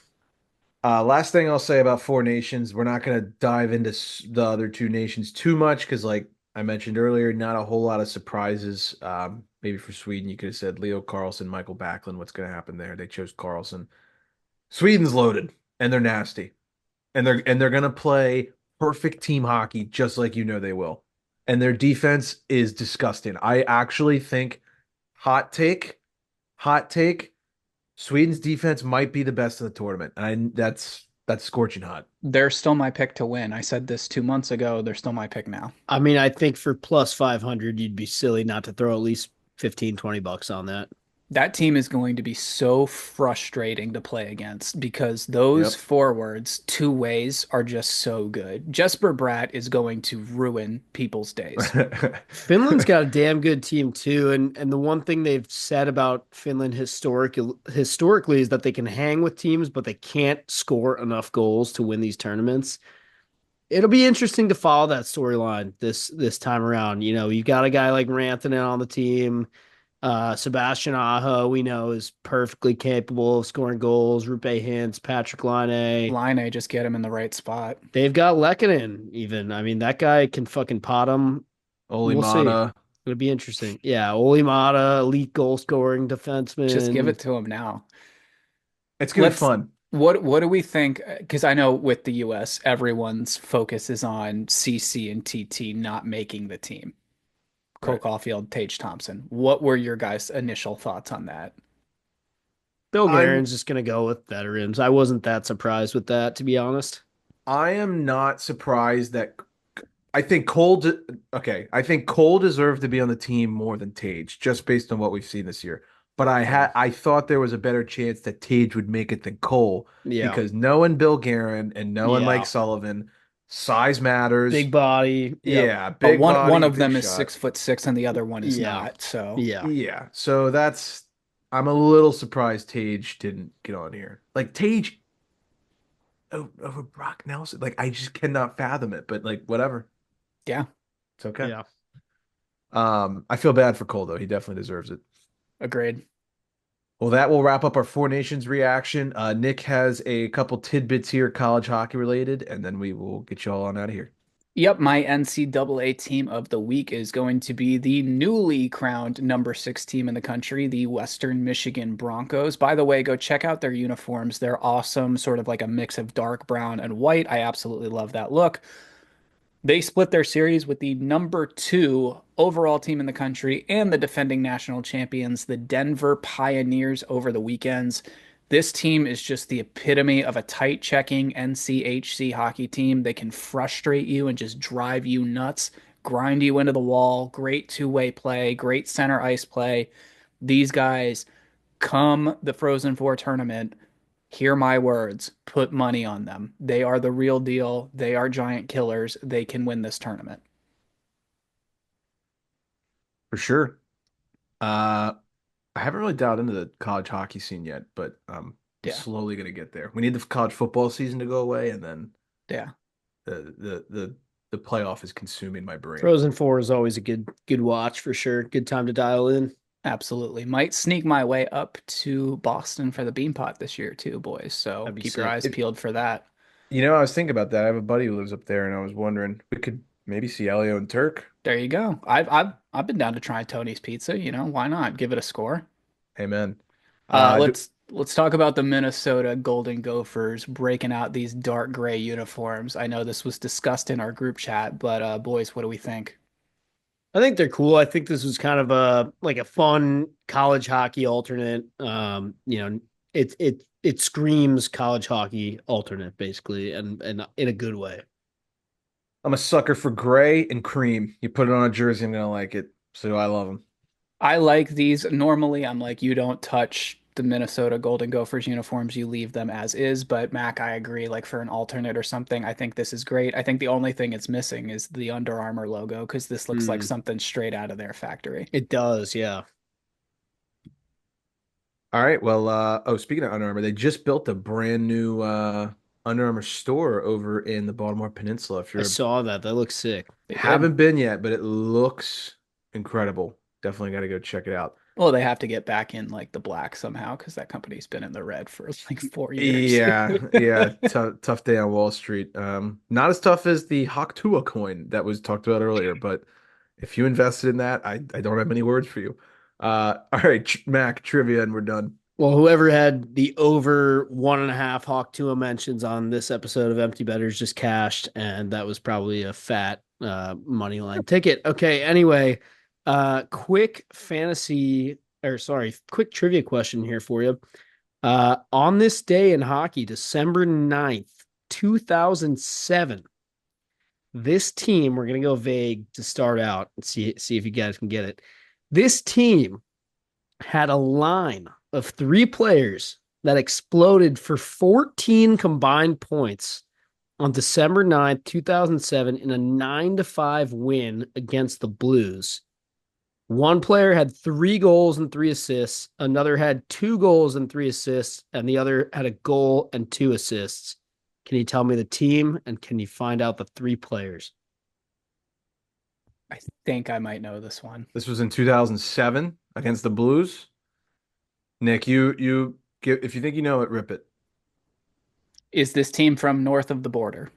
Last thing I'll say about four nations, we're not going to dive into the other two nations too much because, like I mentioned earlier, not a whole lot of surprises. Maybe for Sweden, you could have said Leo Carlson, Michael Backlund. What's going to happen there? They chose Carlson. Sweden's loaded and they're nasty, and they're going to play perfect team hockey just like they will. And their defense is disgusting. I actually think, hot take, hot take. Sweden's defense might be the best in the tournament, and that's scorching hot.
They're still my pick to win. I said this 2 months ago. They're still my pick now.
I mean, I think for plus 500, you'd be silly not to throw at least 15, $20 on that.
That team is going to be so frustrating to play against because those
Yep.
forwards, two ways, are just so good. Jesper Bratt is going to ruin people's days.
Finland's got a damn good team too, and the one thing they've said about Finland historically is that they can hang with teams, but they can't score enough goals to win these tournaments. It'll be interesting to follow that storyline this time around. You know, you got a guy like Rantanen on the team. Sebastian Aho, we know, is perfectly capable of scoring goals. Rupe Hintz, Patrick Laine.
Line just get him in the right spot.
They've got Lehkonen even. I mean, that guy can fucking pot them.
Oli
We'll see.
Mata.
It'll be interesting. Yeah, Oli Mata, elite goal scoring
Just give
defenseman.
it to him now.
It's gonna be
Let's
fun.
what do we think? Because I know with the US, everyone's focus is on CC and TT not making the team. Cole
Right.
Caulfield, Tage Thompson. What were your guys' initial thoughts on that?
Bill
I'm
Guerin's just gonna go with veterans. I wasn't that surprised with that, to be honest.
I am not surprised that I think Cole okay, I think Cole deserved to be on the team more than Tage, just based on what we've seen this year. But I thought there was a better chance that Tage would make it than Cole
Yeah.
because knowing Bill Guerin and knowing
Yeah.
Mike Sullivan, size matters.
Big body. Yep.
Yeah,
But
big
one
body,
of
big
them is
shot.
6'6" and the other one is
Yeah.
not. So
Yeah.
Yeah, so I'm a little surprised Tage didn't get on here. Like Tage over Brock Nelson, like I just cannot fathom it. But like whatever,
yeah,
it's okay.
Yeah.
I feel bad for Cole though. He definitely deserves it.
agreed.
Well, that will wrap up our Four Nations reaction. Nick has a couple tidbits here, college hockey related, and then we will get you all on out of here.
Yep, my NCAA team of the week is going to be the newly crowned number 6 team in the country, the Western Michigan Broncos. By the way, go check out their uniforms. They're awesome, sort of like a mix of dark brown and white. I absolutely love that look. They split their series with the number 2 overall team in the country and the defending national champions, the Denver Pioneers, over the weekends. This team is just the epitome of a tight checking NCHC hockey team. They can frustrate you and just drive you nuts, grind you into the wall. Great two-way play, great center ice play. These guys, come the Frozen Four tournament, hear my words, put money on them. They are the real deal. They are giant killers. They can win this tournament.
For sure. I haven't really dived into the college hockey scene yet, but I'm
Yeah.
slowly gonna get there. We need the college football season to go away, and then
Yeah.
the playoff is consuming my brain.
Frozen Four is always a good watch for sure. Good time to dial in.
Absolutely. Might sneak my way up to Boston for the Beanpot this year too, boys. So
That'd be
keep your
sick.
eyes peeled for that.
I was thinking about that. I have a buddy who lives up there, and I was wondering we could maybe see Elio and Turk.
There you go. I've been down to try Tony's Pizza, why not? Give it a score.
Amen.
Uh,
Do,
let's let's talk about the Minnesota Golden Gophers breaking out these dark gray uniforms. I know this was discussed in our group chat, but boys, what do we think?
I think they're cool. I think this was kind of a fun college hockey alternate. It screams college hockey alternate basically, and in a good way.
I'm a sucker for gray and cream. You put it on a jersey, I'm gonna like it. So I love them.
I like these. Normally, I'm like, you don't touch the Minnesota Golden Gophers uniforms, you leave them as is. But Mac, I agree. Like for an alternate or something, I think this is great. I think the only thing it's missing is the Under Armour logo because this looks like something straight out of their factory.
It does, yeah.
All right. Well, speaking of Under Armour, they just built a brand new Under Armour store over in the Baltimore Peninsula. If
I
you're
saw that. That looks sick.
They did.
haven't been yet, but it looks incredible. Definitely got to go check it out.
Well, they have to get back in like the black somehow because that company's been in the red for like 4 years.
Yeah. Tough day on Wall Street. Not as tough as the Haktua coin that was talked about earlier, but if you invested in that, I don't have any words for you. All right, Mac, trivia, and we're done.
Well, whoever had the over 1.5 Hawk Tua mentions on this episode of Empty Betters just cashed, and that was probably a fat money line ticket. Okay, anyway, quick trivia question here for you. On this day in hockey, December 9th, 2007, this team, we're going to go vague to start out and see if you guys can get it. This team had a line of 3 players that exploded for 14 combined points on December 9th, 2007 in a 9-5 win against the Blues. One player had 3 goals and 3 assists. Another had 2 goals and 3 assists. And the other had a goal and 2 assists. Can you tell me the team? And can you find out the 3 players?
I think I might know this one.
This was in 2007 against the Blues. Nick, you give if you think you know it, rip it.
Is this team from north of the border?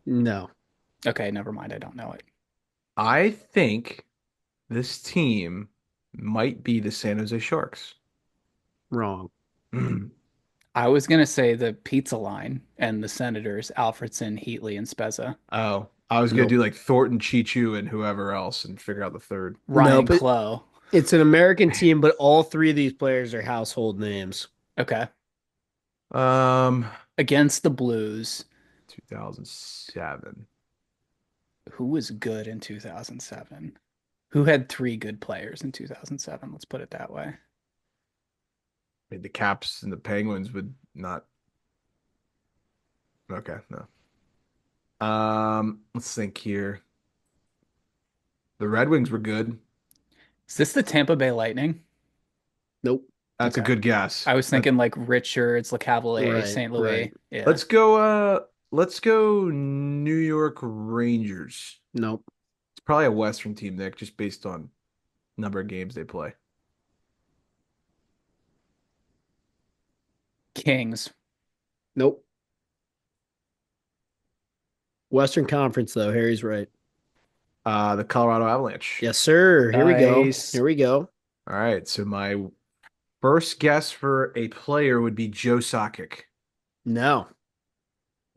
No.
Okay, never mind. I don't know it.
I think this team might be the San Jose Sharks.
Wrong.
I was going to say the pizza line and the Senators, Alfredson, Heatley, and Spezza.
Oh, I was gonna do like Thornton, Chichu, and whoever else, and figure out the third.
Ryan Clough.
It's an American team, but all 3 of these players are household names.
Okay.
Um,
Against the Blues.
2007.
Who was good in 2007? Who had 3 good players in 2007? Let's put it that way.
I mean, the Caps and the Penguins would not. Okay, no. Let's think here. The Red Wings were good.
Is this the Tampa Bay Lightning?
Nope.
That's a good guess.
I was thinking like Richards, LeCavalier,
Right,
St. Louis.
right.
Yeah.
Let's go New York Rangers.
Nope.
It's probably a Western team, Nick, just based on number of games they play.
Kings.
Nope. Western Conference, though. Harry's right.
The Colorado Avalanche.
Yes, sir. Here we go.
Nice.
Here we go.
All right. So my first guess for a player would be Joe Sakic.
No.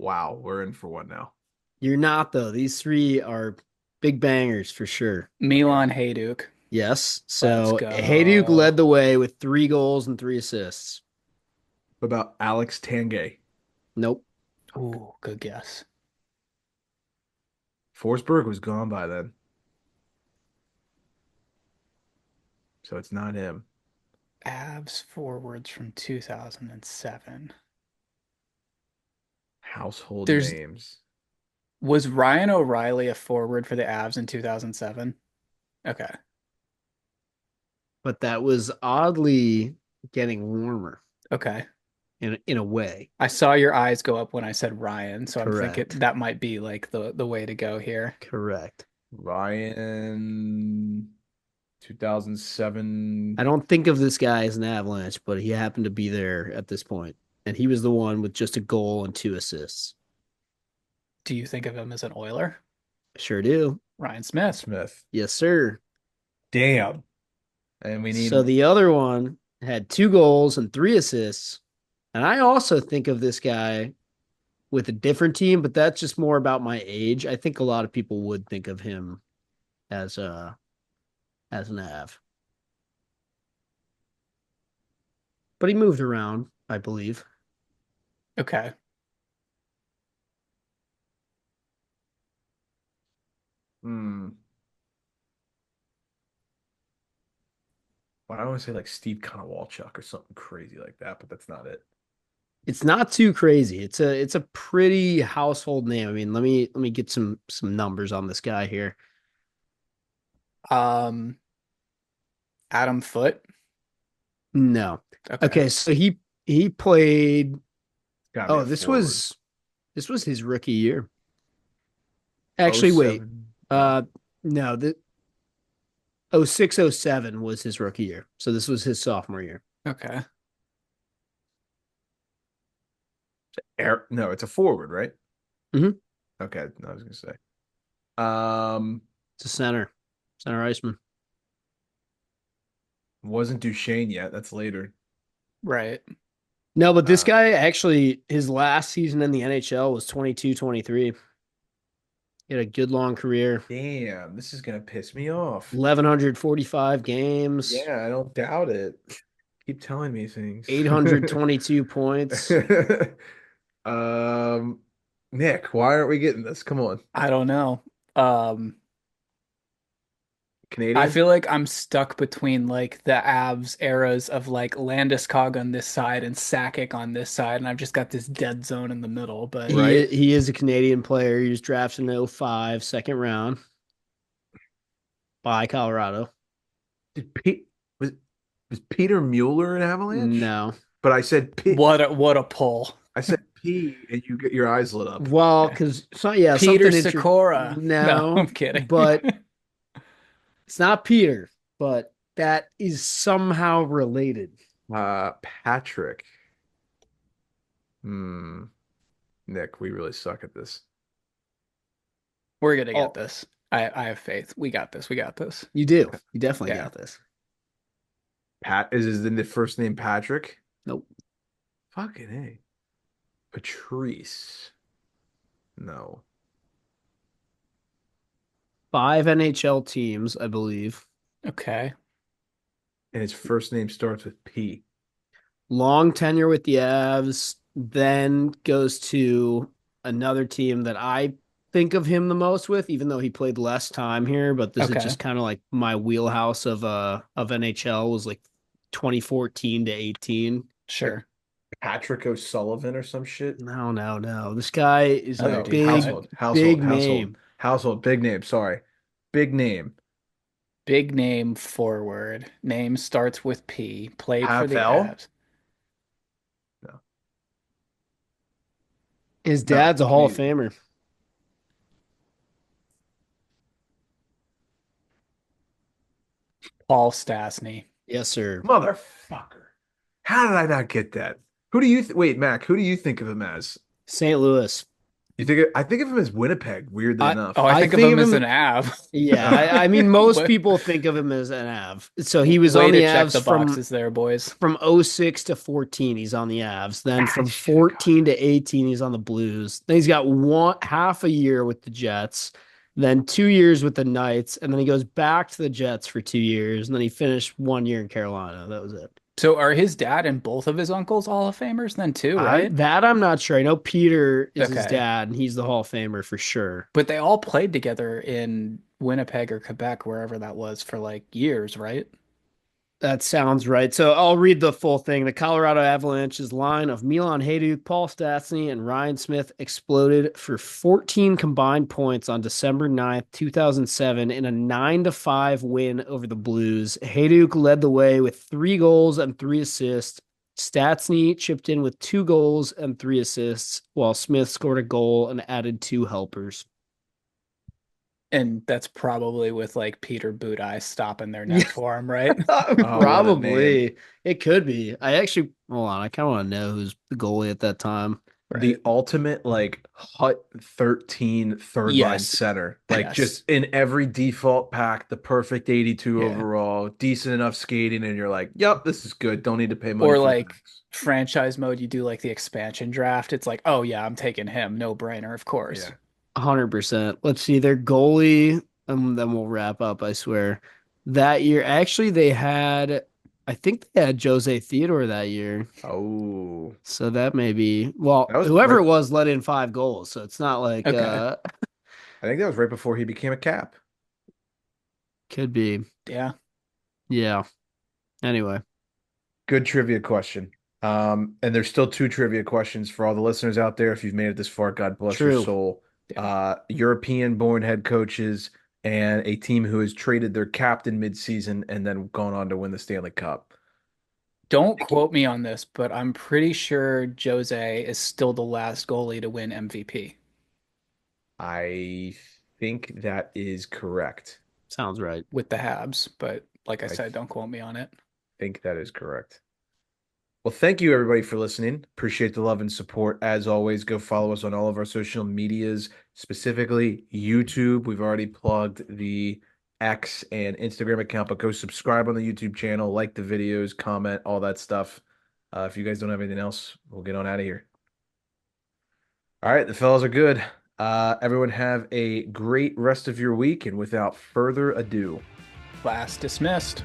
Wow, we're in for one now.
You're not, though. These three are big bangers for sure.
Milan Hajduk.
Yes.
Let's
So Hayduk
go.
led the way with 3 goals and 3 assists.
What about Alex Tanguay?
Nope.
Ooh, good guess.
Forsberg was gone by then. So it's not him.
Avs forwards from 2007.
Household
There's
names.
Was Ryan O'Reilly a forward for the Avs in 2007? Okay.
But that was oddly getting warmer
Okay.
in a way.
I saw your eyes go up when I said Ryan, so I'm thinking
Correct.
that might be like the way to go here.
Correct.
Ryan, 2007.
I don't think of this guy as an Avalanche, but he happened to be there at this point. And he was the one with just a goal and 2 assists.
Do you think of him as an Oiler?
Sure do.
Ryan Smith.
Smith.
Yes, sir.
Damn. And we need
So the other one had 2 goals and 3 assists. And I also think of this guy with a different team, but that's just more about my age. I think a lot of people would think of him as an Av. But he moved around, I believe.
Okay.
Well, I don't want to say like Steve Konowalchuk or something crazy like that, but that's not it.
It's not too crazy. It's a pretty household name. I mean, let me get some numbers on this guy here.
Um, Adam Foote.
No.
Okay.
Okay, so he played.
Gotta be a
This
forward.
was his rookie year. Actually, wait.
07.
No, the 06-07 was his rookie year. So this was his sophomore year.
Okay.
No, it's a forward, right?
Mhm.
Okay, no, I was gonna say.
It's a center iceman.
Wasn't Duchesne yet. That's later.
Right.
No, but this guy actually, his last season in the NHL was 22-23. He had a good long career.
Damn, this is gonna piss me off.
1,145 games.
Yeah, I don't doubt it. Keep telling me things.
822 points.
Nick, why aren't we getting this? Come on.
I don't know.
Canadian?
I feel like I'm stuck between like the Avs eras of like Landeskog on this side and Sakic on this side, and I've just got this dead zone in the middle. But
Right.
He is a Canadian player. He was drafted in 05, second round by Colorado.
Did was Peter Mueller an Avalanche?
No.
But I said P.
what a pull.
I said P, and you get your eyes lit up.
Well, because
Peter
something
Sikora.
No,
I'm kidding.
But it's not Peter, but that is somehow related.
Patrick. Nick, we really suck at this.
We're gonna get this. I have faith. We got this. We got this.
You do. You definitely
Yeah.
got this.
Is the first name Patrick?
Nope.
Fucking A. Patrice. No.
5 NHL teams, I believe.
Okay.
And his first name starts with P.
Long tenure with the Avs, then goes to another team that I think of him the most with, even though he played less time here. But this is just kind of like my wheelhouse of NHL was like 2014 to 18.
Sure.
Patrick O'Sullivan or some shit.
No. This guy is a big name.
Household, big name. Sorry. Big name.
Big name forward. Name starts with P. Played for the
Pavel?
Avs.
No.
His dad's a Hall of Famer.
Paul Stastny.
Yes, sir.
Motherfucker. How did I not get that? Who do you wait, Mac, who do you think of him as?
St. Louis.
I think of him as Winnipeg, weirdly
I-
enough.
Oh, I
I
think of
think
him
of
as
him-
an Av.
Yeah, I mean, most
What-
people think of him as an Av. So he was
Way
on
to
the
check
Avs
the boxes there, boys.
from 06 to 14. He's on the Avs. Then from
should've got
14 to 18, he's on the Blues. Then he's got half a year with the Jets. Then 2 years with the Knights, and then he goes back to the Jets for 2 years, and then he finished 1 year in Carolina. That was it.
So are his dad and both of his uncles Hall of Famers then too, right?
I'm not sure. I know Peter is his
Okay.
dad, and he's the Hall of Famer for sure.
But they all played together in Winnipeg or Quebec, wherever that was, for like years, right?
That sounds right. So I'll read the full thing. The Colorado Avalanche's line of Milan Hajduk, Paul Stastny, and Ryan Smith exploded for 14 combined points on December 9th, 2007 in a 9-5 win over the Blues. Hajduk led the way with 3 goals and 3 assists. Stastny chipped in with 2 goals and 3 assists, while Smith scored a goal and added 2 helpers.
And that's probably with like Peter Budaj stopping their net for him, right?
what a
Probably. It could be. Hold on. I kind of want to know who's the goalie at that time.
The
Right.
ultimate like Hut 13 third line
Yes.
center. Like
Yes.
just in every default pack, the perfect 82
Yeah.
overall, decent enough skating, and you're like, yep, this is good. Don't need to pay money.
Or
for
like
packs.
franchise mode, you do like the expansion draft. It's like, oh yeah, I'm taking him. No brainer, of course.
Yeah.
100%. Let's see their goalie, and then we'll wrap up, I swear. That year, actually, I think they had Jose Theodore that year.
Oh.
So that may be, well,
That was
whoever
right-
it was let in 5 goals. So it's not like,
Okay.
I think that was right before he became a Cap.
Could be.
Yeah.
Yeah. Anyway.
Good trivia question. And there's still 2 trivia questions for all the listeners out there. If you've made it this far, God bless your
True.
soul. European-born head coaches and a team who has traded their captain midseason and then gone on to win the Stanley Cup.
Don't quote me on this, but I'm pretty sure Jose is still the last goalie to win MVP
I think that is correct.
Sounds right.
with the Habs. But like I
I
said, don't quote me on it.
Think that is correct. Well, thank you everybody for listening. Appreciate the love and support. As always, go follow us on all of our social medias, specifically YouTube. We've already plugged the X and Instagram account, but go subscribe on the YouTube channel, like the videos, comment, all that stuff. If you guys don't have anything else, we'll get on out of here. All right, the fellas are good. Everyone have a great rest of your week, and without further ado,
Class dismissed.